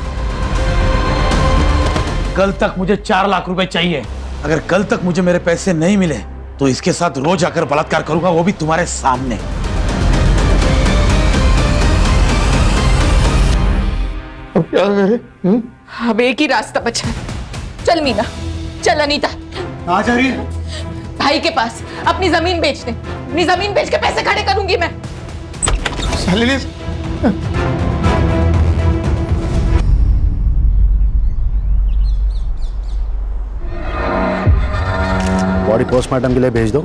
कल तक मुझे 4 लाख रुपए चाहिए। अगर कल तक मुझे मेरे पैसे नहीं मिले तो इसके साथ रोज आकर बलात्कार करूंगा, वो भी तुम्हारे सामने। अब क्या करे? अब एक ही रास्ता बचा है। चल मीना, चल अनीता। कहाँ जा रही है? भाई के पास अपनी जमीन बेचने। अपनी जमीन बेच के पैसे खड़े करूंगी मैं। शालिनी, बॉडी पोस्टमार्टम के लिए भेज दो।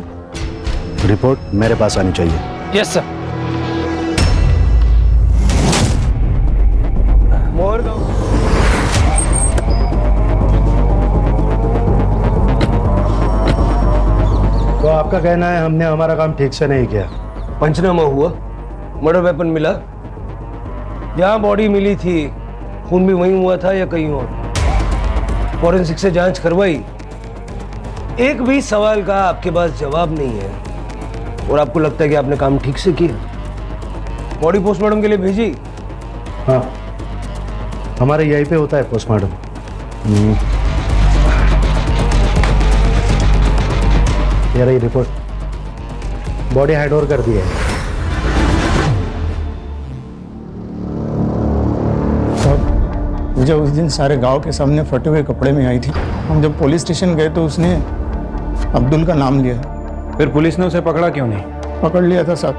रिपोर्ट मेरे पास आनी चाहिए। Yes sir. मोहर दो। तो आपका कहना है हमने हमारा काम ठीक से नहीं किया? पंचनामा हुआ, मर्डर वेपन मिला, जहां बॉडी मिली थी खून भी वहीं हुआ था या कहीं और। फॉरेंसिक से जांच करवाई, एक भी सवाल का आपके पास जवाब नहीं है और आपको लगता है कि आपने काम ठीक से किया। बॉडी पोस्टमार्टम के लिए भेजी? हाँ, हमारे यहीं पे होता है पोस्टमार्टम। ये रही रिपोर्ट, बॉडी हैंड ओवर कर दी है। मुझे उस दिन सारे गांव के सामने फटे हुए कपड़े में आई थी। हम जब पुलिस स्टेशन गए तो उसने अब्दुल का नाम लिया। फिर पुलिस ने उसे पकड़ा क्यों नहीं? पकड़ लिया था साहब,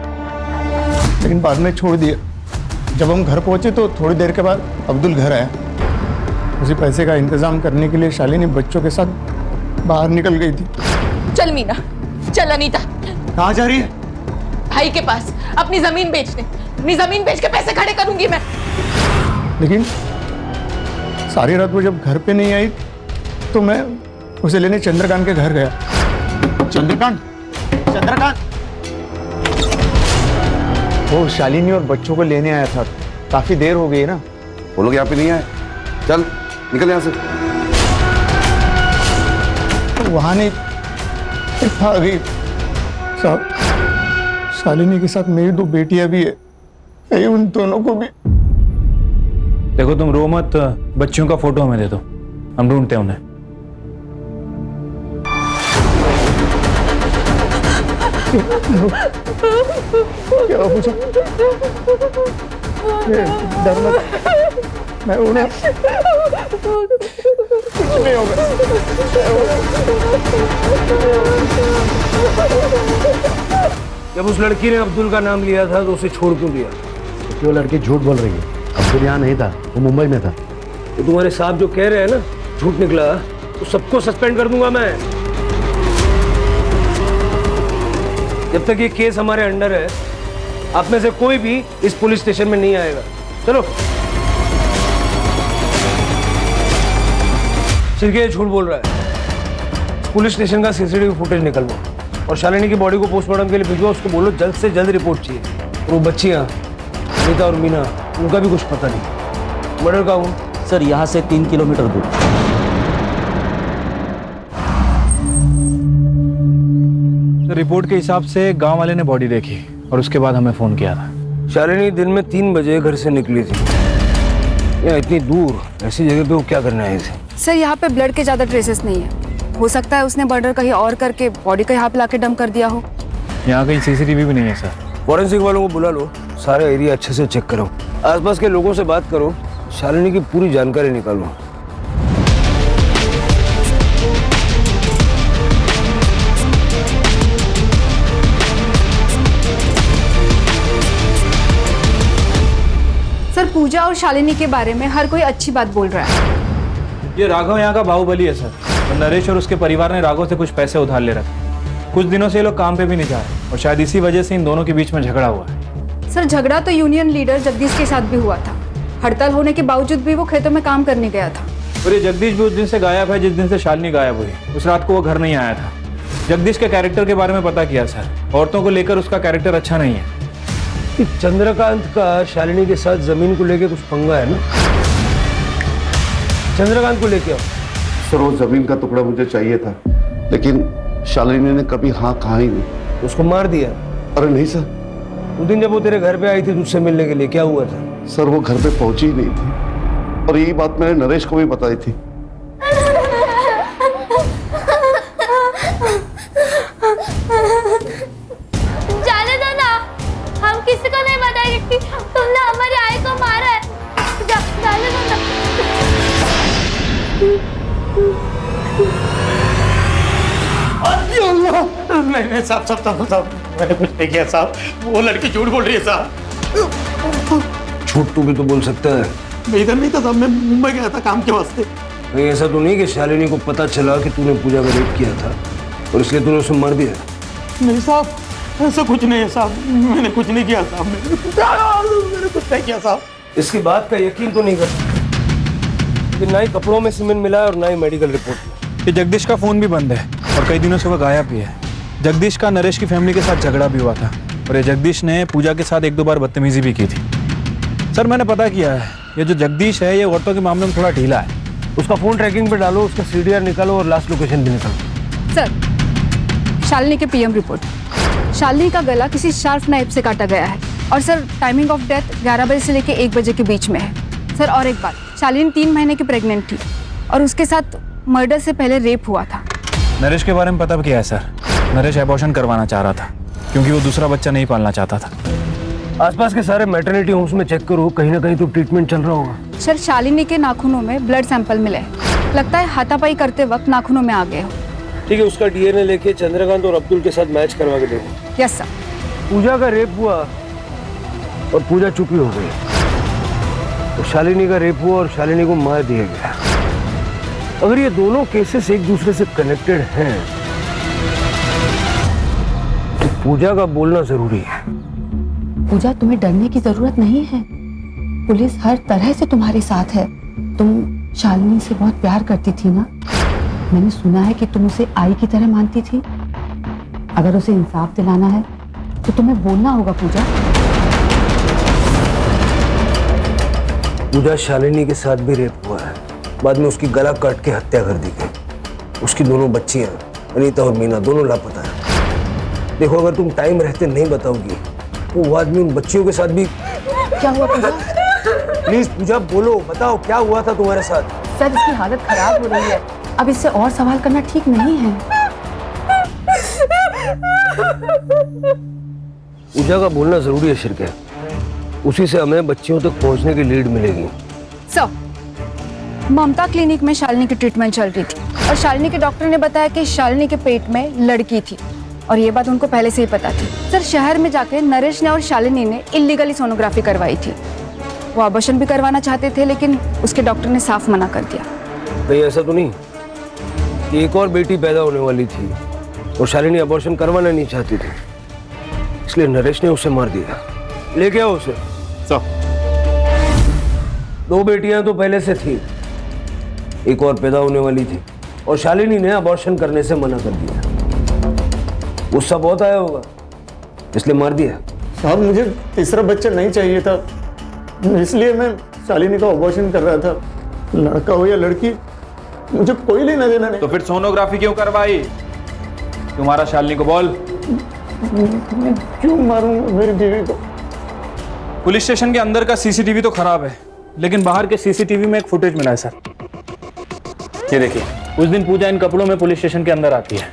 लेकिन बाद में छोड़ दिया। जब हम घर पहुंचे तो थोड़ी देर के बाद अब्दुल घर आया। उसी पैसे का इंतजाम करने के लिए शालिनी बच्चों के साथ बाहर निकल गई थी। चल मीना, चल अनीता। कहाँ जा रही है? भाई के पास अपनी जमीन बेचने। अपनी जमीन बेच के पैसे खड़े करूंगी मैं। लेकिन सारी रात वो जब घर पे नहीं आई तो मैं उसे लेने चंद्रकांत के घर गया। चंद्रकांत? वो शालिनी और बच्चों को लेने आया था। काफी देर हो गई ना। वो लोग यहाँ पे नहीं आए। चल निकल यहाँ से। तो वहां नहीं था अभी साहब। शालिनी के साथ मेरी 2 बेटियां भी है, उन दोनों को भी। देखो तुम रो मत, बच्चियों का फोटो हमें दे दो, हम ढूंढते हैं उन्हें। क्या हो मुझे? डर लगा। मैं उन्हें कुछ नहीं होगा। जब उस लड़की ने अब्दुल का नाम लिया था तो उसे छोड़ क्यों दिया? वो लड़की झूठ बोल रही है। अब्दुल यहाँ नहीं था, वो मुंबई में था। तो तुम्हारे साहब जो कह रहे हैं ना झूठ निकला, तो सबको सस्पेंड कर दूंगा मैं। जब तक ये केस हमारे अंडर है, आप में से कोई भी इस पुलिस स्टेशन में नहीं आएगा। चलो। सिर्फ ये झूठ बोल रहा है। पुलिस स्टेशन का सीसीटीवी फुटेज निकलवा और शालिनी की बॉडी को पोस्टमार्टम के लिए भिजवा। उसको बोलो जल्द से जल्द रिपोर्ट चाहिए। और वो बच्चियां अनीता और मीना, उनका भी कुछ पता नहीं। मर्डर का हूँ सर, यहाँ से 3 किलोमीटर दूर। रिपोर्ट के हिसाब से गांव वाले ने बॉडी देखी और उसके बाद हमें फोन किया था। शालिनी दिन में 3 बजे घर से निकली थी। यहाँ इतनी दूर ऐसी जगह पे वो क्या करने आई थी? सर यहाँ पे ब्लड के ज्यादा ट्रेसेस नहीं है। हो सकता है उसने मर्डर कहीं और करके बॉडी को यहाँ पे लाके डंप कर दिया हो। यहाँ कहीं सीसीटीवी भी नहीं है सर। फॉरेंसिक वालों को बुला लो, सारा एरिया अच्छे से चेक करो, आसपास के लोगों से बात करो, शालिनी की पूरी जानकारी निकालो। सर पूजा और शालिनी के बारे में हर कोई अच्छी बात बोल रहा है। ये राघव यहाँ का बाहुबली है सर। और नरेश और उसके परिवार ने राघव से कुछ पैसे उधार ले रखे। कुछ दिनों से ये लोग काम पे भी नहीं जा रहे और शायद इसी वजह से इन दोनों के बीच में झगड़ा हुआ है। सर झगड़ा तो यूनियन लीडर जगदीश के साथ भी हुआ था। हड़ताल होने के बावजूद भी वो खेतों में काम करने गया था। और ये जगदीश भी उस दिन से गायब है जिस दिन से शालिनी गायब हुई। उस रात को वो घर नहीं आया था। जगदीश के कैरेक्टर के बारे में पता किया सर। औरतों को लेकर उसका कैरेक्टर अच्छा नहीं है। चंद्रकांत का शालिनी के साथ जमीन को लेके कुछ पंगा है ना? चंद्रकांत को लेके आओ। सर वो जमीन का टुकड़ा मुझे चाहिए था, लेकिन शालिनी ने कभी हाँ कहा ही नहीं। उसको मार दिया? अरे नहीं सर। उस दिन जब वो तेरे घर पे आई थी तुझसे मिलने के लिए, क्या हुआ था? सर वो घर पे पहुंची ही नहीं थी और यही बात मैंने नरेश को भी बताई थी। जाने दो ना, हम किसी को नहीं बताएंगे कि तुमने हमारी आई को मारा है। जाने दो ना। नहीं साहब, मैंने कुछ नहीं किया साहब। वो लड़की झूठ बोल रही है साहब। झूठ तू भी तो बोल सकता है। मैं इधर नहीं था साहब, मैं मुंबई गया था काम के वास्ते। कहीं ऐसा तो नहीं कि शालिनी को पता चला कि तूने पूजा का रेप किया था और इसलिए तूने उसे मार दिया? नहीं साहब, ऐसा कुछ नहीं है साहब। मैंने कुछ नहीं किया साहब। मैंने कुछ नहीं किया साहब। इसकी बात का यकीन तो नहीं कर कि ना ही कपड़ों में सीमेंट मिला है और ना ही मेडिकल रिपोर्ट में। ये जगदीश का फोन भी बंद है और कई दिनों से वह गायब भी है। जगदीश का नरेश की फैमिली के साथ झगड़ा भी हुआ था और ये जगदीश ने पूजा के साथ 1-2 बार बदतमीजी भी की थी। सर मैंने पता किया है, ये जो जगदीश है ये औरतों के मामले में थोड़ा ढीला है। उसका फोन ट्रैकिंग पे डालो, उसका सीडीआर निकालो और लास्ट लोकेशन भी निकालो। सर शालिनी के पीएम रिपोर्ट। शालिनी का गला किसी शार्प नाइफ से काटा गया है और सर टाइमिंग ऑफ डेथ 11 बजे से लेकर 1 बजे के बीच में है। सर और एक बात, शालिनी 3 महीने की प्रेग्नेंट थी और उसके साथ मर्डर से पहले रेप हुआ था। नरेश के बारे में पता किया है सर। नरेश एबॉर्शन करवाना चाह रहा था क्योंकि वो दूसरा बच्चा नहीं पालना चाहता था। आसपास के सारे मैटरनिटी होम्स में चेक करो, कहीं ना कहीं तो ट्रीटमेंट चल रहा होगा। सर शालिनी के नाखूनों में ब्लड सैंपल मिले हैं। लगता है हाथापाई करते वक्त नाखूनों में आ गए हो। ठीक है, उसका डीएनए लेके चंद्रकांत और अब्दुल के साथ मैच करवा के देखो। Yes sir. पूजा का रेप हुआ और पूजा चुपी हो गई, तो शालिनी का रेप हुआ और शालिनी को मार दिया गया। अगर ये दोनों केसेस एक दूसरे से कनेक्टेड हैं तो पूजा का बोलना जरूरी है। पूजा तुम्हें डरने की जरूरत नहीं है। पुलिस हर तरह से तुम्हारे साथ है। तुम शालिनी से बहुत प्यार करती थी ना। मैंने सुना है कि तुम उसे आई की तरह मानती थी। अगर उसे इंसाफ दिलाना है तो तुम्हें बोलना होगा पूजा। पूजा शालिनी के साथ भी रेप हुआ है। बाद में उसकी गला काट के हत्या कर दी गई। उसकी दोनों बच्चियां अनीता और मीना दोनों लापता है। देखो अगर तुम टाइम रहते नहीं बताओगी तो वो आदमी उन बच्चियों के साथ भी। क्या हुआ पूजा? प्लीज पूजा बोलो, बताओ क्या हुआ था तुम्हारे साथ? सर इसकी हालत खराब हो रही है। अब इससे और सवाल करना ठीक नहीं है। पूजा का बोलना जरूरी है शिरके, उसी से हमें बच्चियों तक पहुंचने की लीड मिलेगी। सर, ममता क्लिनिक में शालिनी की ट्रीटमेंट चल रही थी और शालिनी के डॉक्टर ने बताया कि शालिनी के पेट में लड़की थी और ये बात उनको पहले से ही पता थी। सर, शहर में जाके नरेश ने और शालिनी ने इलीगली सोनोग्राफी करवाई थी। वो अबॉर्शन भी करवाना चाहते थे लेकिन उसके डॉक्टर ने साफ मना कर दिया। नहीं, ऐसा तो नहीं कि एक और बेटी पैदा होने वाली थी और शालिनी अबॉर्शन करवाना नहीं चाहती थी, इसलिए नरेश ने उसे मार दिया। लेके आओ उसे। सर, 2 बेटियां तो पहले से थी, एक और पैदा होने वाली थी और शालिनी ने अबॉर्शन करने से मना कर दिया। गुस्सा बहुत आया होगा इसलिए मार दिया। साहब, मुझे तीसरा बच्चा नहीं चाहिए था, इसलिए मैं शालिनी का अबॉर्शन कर रहा था। लड़का हो या लड़की, मुझे कोई लेना देना नहीं। तो फिर सोनोग्राफी क्यों करवाई? तुम्हारा शालिनी को बोल। मैं क्यों मारूंगा मेरी बीवी को? पुलिस स्टेशन के अंदर का सीसीटीवी तो खराब है, लेकिन बाहर के सीसीटीवी में एक फुटेज मिला है सर। ये देखिए, उस दिन पूजा इन कपड़ों में पुलिस स्टेशन के अंदर आती है।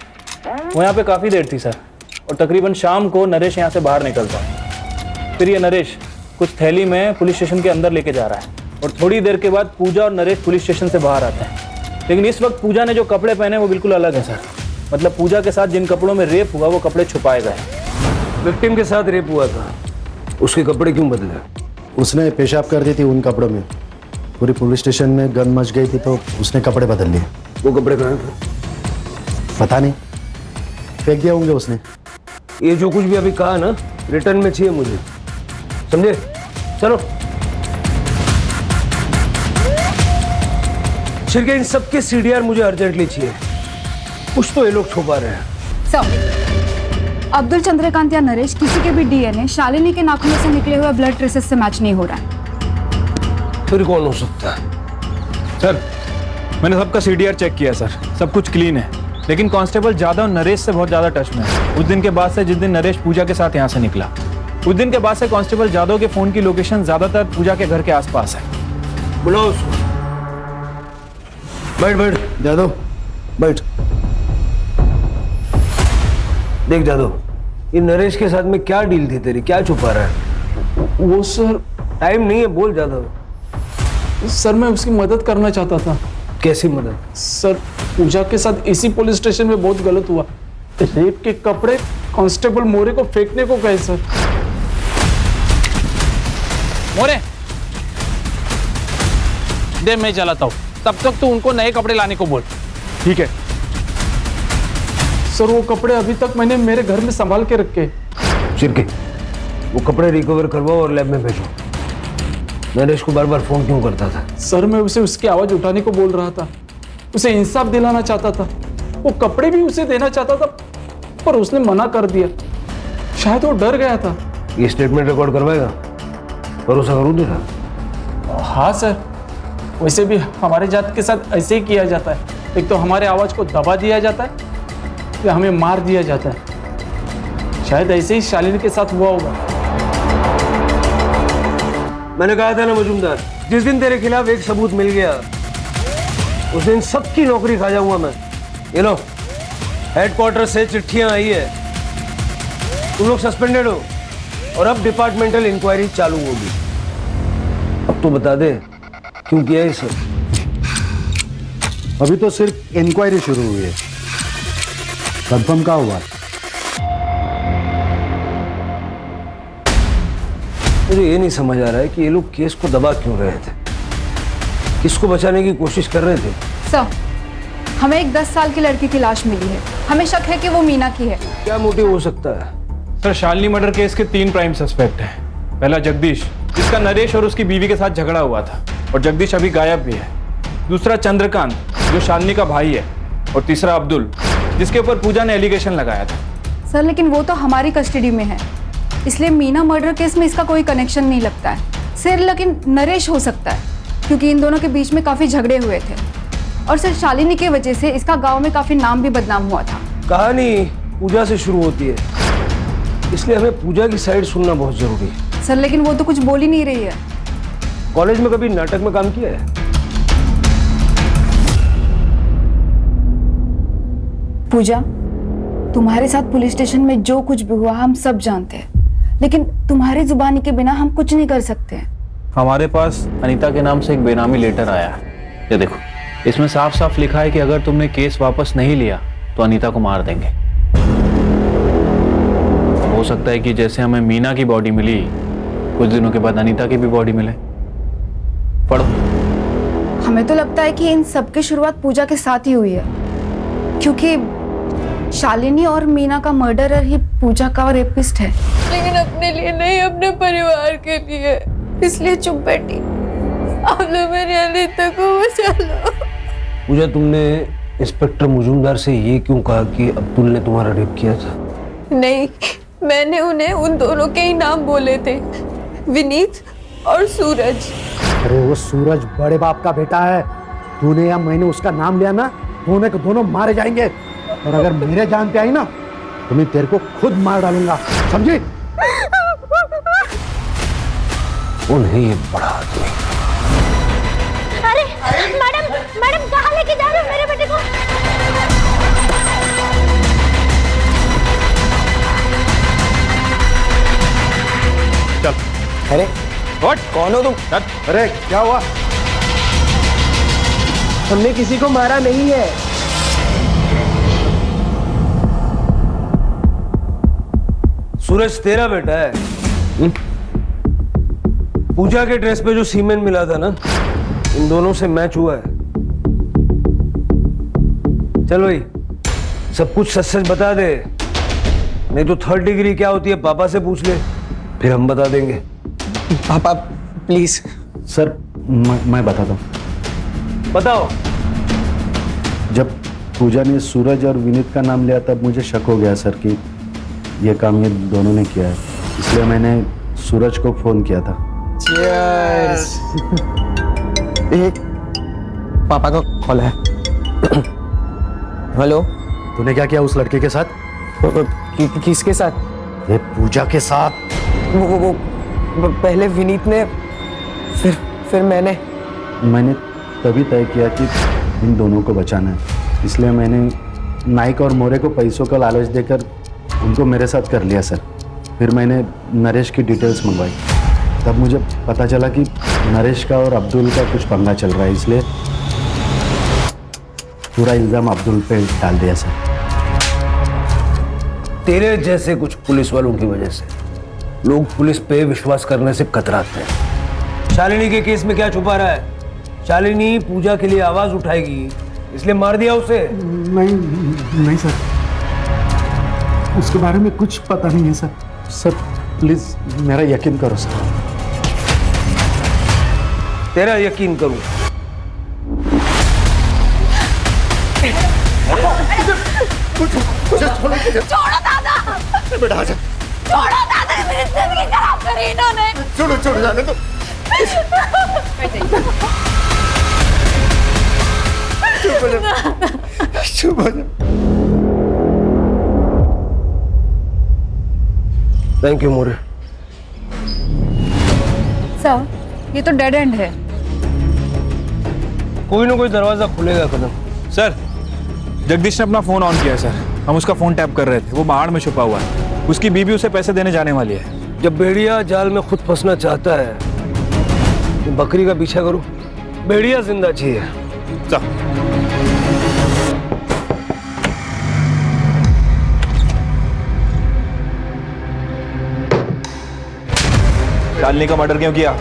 वो यहाँ पे काफी देर थी सर, और तकरीबन शाम को नरेश यहाँ से बाहर निकलता है। फिर ये नरेश कुछ थैली में पुलिस स्टेशन के अंदर लेके जा रहा है और थोड़ी देर के बाद पूजा और नरेश पुलिस स्टेशन से बाहर आते हैं। लेकिन इस वक्त पूजा ने जो कपड़े पहने वो बिल्कुल अलग है सर। मतलब पूजा के साथ जिन कपड़ों में रेप हुआ वो कपड़े छुपाए गए। विक्टिम के साथ रेप हुआ था, उसके कपड़े क्यों बदले? उसने पेशाब कर दी थी उन कपड़ों में। पूरी पुलिस स्टेशन में गन मच गई थी तो उसने कपड़े बदल लिए। वो कपड़े कहाँ थे? पता नहीं, फेंक दिया होंगे उसने। ये जो कुछ भी अभी कहा ना, रिटर्न में चाहिए मुझे, समझे? चलो शिरके, इन सबके सीडीआर मुझे अर्जेंटली चाहिए। कुछ तो ये लोग छुपा रहे हैं। सर, अब्दुल चंद्रकांत या नरेश किसी के भी डीएनए शालिनी के नाखूनों से निकले हुए ब्लड ट्रेसेस से मैच नहीं हो रहा है। फिर कौन हो सकता है? सर, मैंने सबका सीडीआर चेक किया सर, सब कुछ क्लीन है। लेकिन कांस्टेबल जादव नरेश से बहुत ज्यादा टच में है। उस दिन के बाद से, जिस दिन नरेश पूजा के साथ यहाँ से निकला, उस दिन के बाद से कांस्टेबल जादव के फोन की लोकेशन ज्यादातर पूजा के घर के आसपास है। बुलाओ उसको। बैठ बैठ जादव, बैठ। देख जादव, ये नरेश के साथ में क्या डील थी तेरी? क्या छुपा रहा है? वो सर, टाइम नहीं है, बोल जादव। सर मैं उसकी मदद करना चाहता था। कैसी मदद? सर, पूजा के साथ इसी पुलिस स्टेशन में बहुत गलत हुआ। रेप के कपड़े कांस्टेबल मोरे को फेंकने को कहे सर। मोरे, दे मैं चलाता हूँ, तब तक तू उनको नए कपड़े लाने को बोल। ठीक है सर, वो कपड़े अभी तक मैंने मेरे घर में संभाल के रखे। शिरके, वो कपड़े रिकवर करवाओ और लैब में भेजो। नरेश को बार बार फोन क्यों करता था? सर, मैं उसे उसकी आवाज उठाने को बोल रहा था, उसे इंसाफ दिलाना चाहता था। वो कपड़े भी उसे देना चाहता था पर उसने मना कर दिया। शायद वो डर गया था। ये स्टेटमेंट रिकॉर्ड करवाएगा? भरोसा करूँ तेरा? हाँ सर, वैसे भी हमारे जात के साथ ऐसे ही किया जाता है। एक तो हमारे आवाज को दबा दिया जाता है या हमें मार दिया जाता है। शायद ऐसे ही शालिनी के साथ हुआ होगा। मैंने कहा था ना मजूमदार, जिस दिन तेरे खिलाफ एक सबूत मिल गया उस दिन सबकी नौकरी खा जाऊंगा मैं। ये लो, हेडक्वार्टर से चिट्ठियां आई है, तुम लोग सस्पेंडेड हो और अब डिपार्टमेंटल इंक्वायरी चालू होगी। अब तो बता दे क्यों किया ये सब? अभी तो सिर्फ इंक्वायरी शुरू हुई है, कंफर्म क्या हुआ? मुझे ये नहीं समझ आ रहा है कि ये लोग केस को दबा क्यों रहे थे, किसको बचाने की कोशिश कर रहे थे? सर, हमें एक 10 साल की लड़की की लाश मिली है। हमें शक है कि वो मीना की है। क्या मोटिव हो सकता है? सर, शालिनी मर्डर केस के 3 प्राइम सस्पेक्ट हैं। पहला जगदीश, जिसका नरेश और उसकी बीवी के साथ झगड़ा हुआ था और जगदीश अभी गायब भी है। दूसरा चंद्रकांत, जो शालिनी का भाई है। और तीसरा अब्दुल, जिसके ऊपर पूजा ने एलिगेशन लगाया था। सर, लेकिन वो तो हमारी कस्टडी में है, इसलिए मीना मर्डर केस में इसका कोई कनेक्शन नहीं लगता है। सर, लेकिन नरेश हो सकता है क्योंकि इन दोनों के बीच में काफी झगड़े हुए थे और सर शालिनी की वजह से इसका गांव में काफी नाम भी बदनाम हुआ था। कहानी पूजा से शुरू होती है, इसलिए हमें पूजा की साइड सुनना बहुत जरूरी है। सर, लेकिन वो तो कुछ बोल ही नहीं रही है। कॉलेज में कभी नाटक में काम किया है? पूजा, तुम्हारे साथ पुलिस स्टेशन में जो कुछ भी हुआ हम सब जानते हैं, लेकिन तुम्हारी जुबानी के बिना हम कुछ नहीं कर सकते हैं। हमारे पास अनीता के नाम से एक बेनामी लेटर आया है, ये देखो। इसमें साफ साफ लिखा है कि अगर तुमने केस वापस नहीं लिया तो अनीता को मार देंगे। हो सकता है कि जैसे हमें मीना की बॉडी मिली, कुछ दिनों के बाद अनीता की भी बॉडी मिले। पढ़ो। हमें तो लगता है कि इन सब की शुरुआत पूजा के साथ ही हुई है, क्योंकि शालिनी और मीना का मर्डरर ही पूजा का रेपिस्ट है। लेकिन अपने लिए नहीं, अपने परिवार के लिए, इसलिए चुप बैठी। आप लोग मेरी अनीता को बचा लो। पूजा, तुमने इंस्पेक्टर मुजुमदार से ये क्यों कहा कि अब्दुल ने तुम्हारा रेप किया था? नहीं, मैंने उन्हें उन दोनों के ही नाम बोले थे, विनीत और सूरज। अरे वो सूरज बड़े बाप का बेटा है। तूने या मैंने उसका नाम लिया ना, दोनों के दोनों मारे जाएंगे। और अगर मेरे जान पे आई ना तो मैं तेरे को खुद मार डालूंगा, समझी? वो नहीं, ये बड़ा आदमी। अरे मैडम, मैडम कहाँ लेके जा रहे हो मेरे बेटे को? चल। अरे व्हाट, कौन हो तुम? अरे क्या हुआ? हमने किसी को मारा नहीं है। सूरज तेरा बेटा है। पूजा के ड्रेस पे जो सीमेन मिला था ना, इन दोनों से मैच हुआ है। चल भाई, सब कुछ सच सच बता दे, नहीं तो 3rd डिग्री क्या होती है पापा से पूछ ले, फिर हम बता देंगे। पापा प्लीज। सर मैं बताता हूँ। बताओ। जब पूजा ने सूरज और विनीत का नाम लिया तब मुझे शक हो गया सर कि ये काम ये दोनों ने किया है, इसलिए मैंने सूरज को फोन किया था। Cheers। एक पापा का कॉल है। हेलो। तूने क्या किया उस लड़के के साथ? किसके साथ? ये पूजा के साथ। वो पहले विनीत ने, फिर मैंने तभी तय किया कि इन दोनों को बचाना है, इसलिए मैंने नाइक और मोरे को पैसों का लालच देकर उनको मेरे साथ कर लिया सर। फिर मैंने नरेश की डिटेल्स मंगवाई, तब मुझे पता चला कि नरेश का और अब्दुल का कुछ पंगा चल रहा है, इसलिए पूरा इल्जाम अब्दुल पे डाल दिया सर। तेरे जैसे कुछ पुलिस वालों की वजह से लोग पुलिस पे विश्वास करने से कतराते हैं। शालिनी के केस में क्या छुपा रहा है? शालिनी पूजा के लिए आवाज उठाएगी, इसलिए मार दिया उसे। नहीं सर, उसके बारे में कुछ पता नहीं है सर। सर प्लीज मेरा यकीन करो सर। तेरा यकीन करूं? छोड़ो दादा, बेटा आजा। छोड़ो दादा, मेरी जिंदगी खराब करी इन्होंने। छोड़ो जाने दो। चुप हो जा। Thank you more. सर ये तो डेड एंड है। कोई ना कोई दरवाजा खुलेगा कदम। सर, जगदीश ने अपना फोन ऑन किया है सर। हम उसका फोन टैप कर रहे थे, वो बाहर में छुपा हुआ है। उसकी बीबी उसे पैसे देने जाने वाली है। जब भेड़िया जाल में खुद फंसना चाहता है तो बकरी का पीछा करो, भेड़िया जिंदा चाहिए। चल। शालिनी का मर्डर क्यों किया?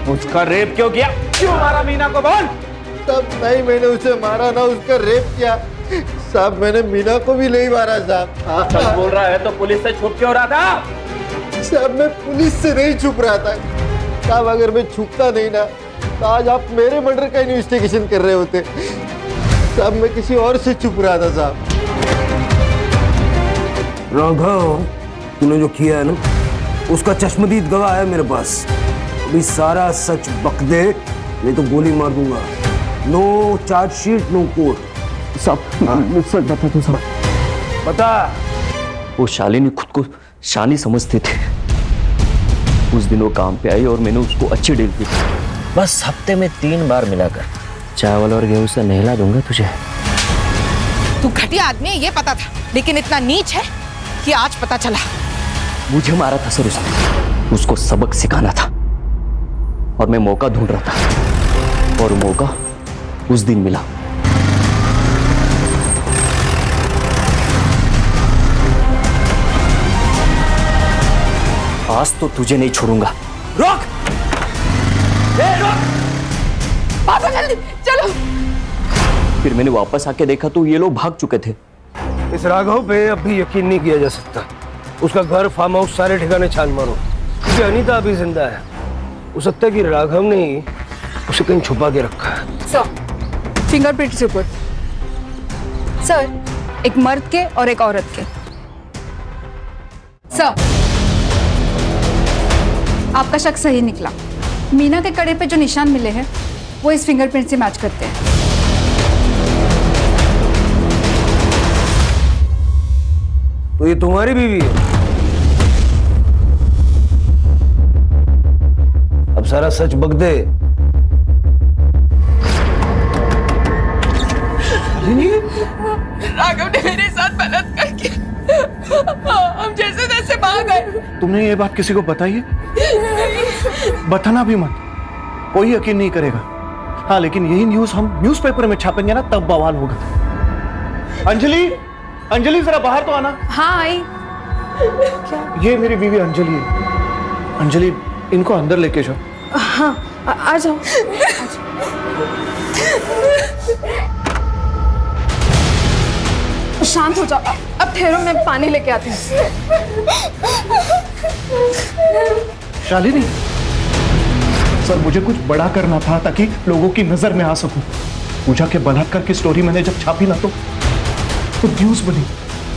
उसका रेप क्यों किया? क्यों मारा मीना को? बोल। तब नहीं मैंने उसे मारा ना उसका रेप किया साहब। मैंने मीना को भी नहीं मारा साहब। सच बोल रहा है तो पुलिस से छुप क्यों रहा था? साहब मैं पुलिस से नहीं छुप रहा था साहब। अगर मैं छुपता नहीं ना तो आज आप मेरे मर्डर का इन्वेस्टिगेशन कर रहे होते साहब। मैं किसी और से छुप रहा था साहब। राघव, तूने जो किया है ना, उसका चश्मदीद गवाह है मेरे पास। अभी सारा सच बक दे, नहीं तो गोली मार दूंगा। No chargesheet, no court. सब सच बता दो सब। बता। वो शालिनी खुद को शानी समझते थे। उस दिन वो काम पे आई और मैंने उसको अच्छी डील की। बस हफ्ते में 3 बार मिलाकर चावल और गेहूं से नहला दूंगा तुझे। तू घटिया आदमी है ये पता था, लेकिन इतना नीच है कि आज पता चला। मुझे मारा था सर उसने, उसको सबक सिखाना था और मैं मौका ढूंढ रहा था और मौका उस दिन मिला। आज तो तुझे नहीं छोड़ूंगा। रोक! रोक! भागो जल्दी, चलो। फिर मैंने वापस आके देखा तो ये लोग भाग चुके थे। इस राघव पे अब भी यकीन नहीं किया जा सकता। उसका घर, फार्म हाउस, सारे ठिकाने छान मारो, क्योंकि अनीता अभी जिंदा है। हो सकता है कि राघव ने ही उसे कहीं छुपा के रखा है। Sir, fingerprints report. सर, एक मर्द के और एक औरत के। सर, आपका शक सही निकला। मीना के कड़े पे जो निशान मिले हैं वो इस फिंगरप्रिंट से मैच करते हैं। तो ये तुम्हारी बीवी है? अब सारा सच बक दे। राघव ने मेरे साथ बलात्कार किया। हम जैसे तैसे भाग गए। तुमने ये बात किसी को बताई है? बताना भी मत, कोई यकीन नहीं करेगा। हाँ, लेकिन यही न्यूज़ हम न्यूज़पेपर में छापेंगे ना, तब बवाल होगा। अंजलि, अंजलि जरा बाहर तो आना। हाँ आई। ये मेरी बीवी अंजलि है। अंजलि, इनको अंदर लेके जाओ। हाँ, आ जाओ। शांत हो जाओ, अब ठहरो, मैं पानी लेके आती हूँ। शालिनी, सर मुझे कुछ बड़ा करना था ताकि लोगों की नजर में आ सकूं। पूजा के बलात्कार की स्टोरी मैंने जब छापी ना तो न्यूज बनी,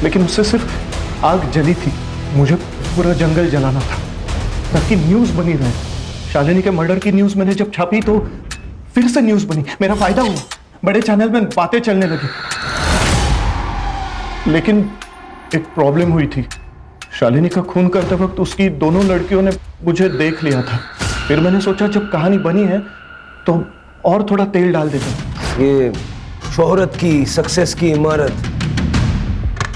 लेकिन उससे सिर्फ आग जली थी। मुझे पूरा जंगल जलाना था ताकि न्यूज बनी रहे। शालिनी के मर्डर की न्यूज मैंने जब छापी तो फिर से न्यूज बनी, मेरा फायदा हुआ, बड़े चैनल में बातें चलने लगी। लेकिन एक प्रॉब्लम हुई थी। शालिनी का खून करते वक्त उसकी दोनों लड़कियों ने मुझे देख लिया था। फिर मैंने सोचा जब कहानी बनी है तो और थोड़ा तेल डाल देते। ये शोहरत की, सक्सेस की इमारत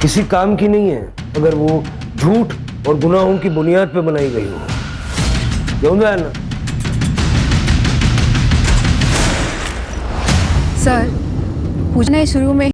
किसी काम की नहीं है अगर वो झूठ और गुनाहों की बुनियाद पे बनाई गई हो। क्यों है ना? सर, पूजा ने शुरू में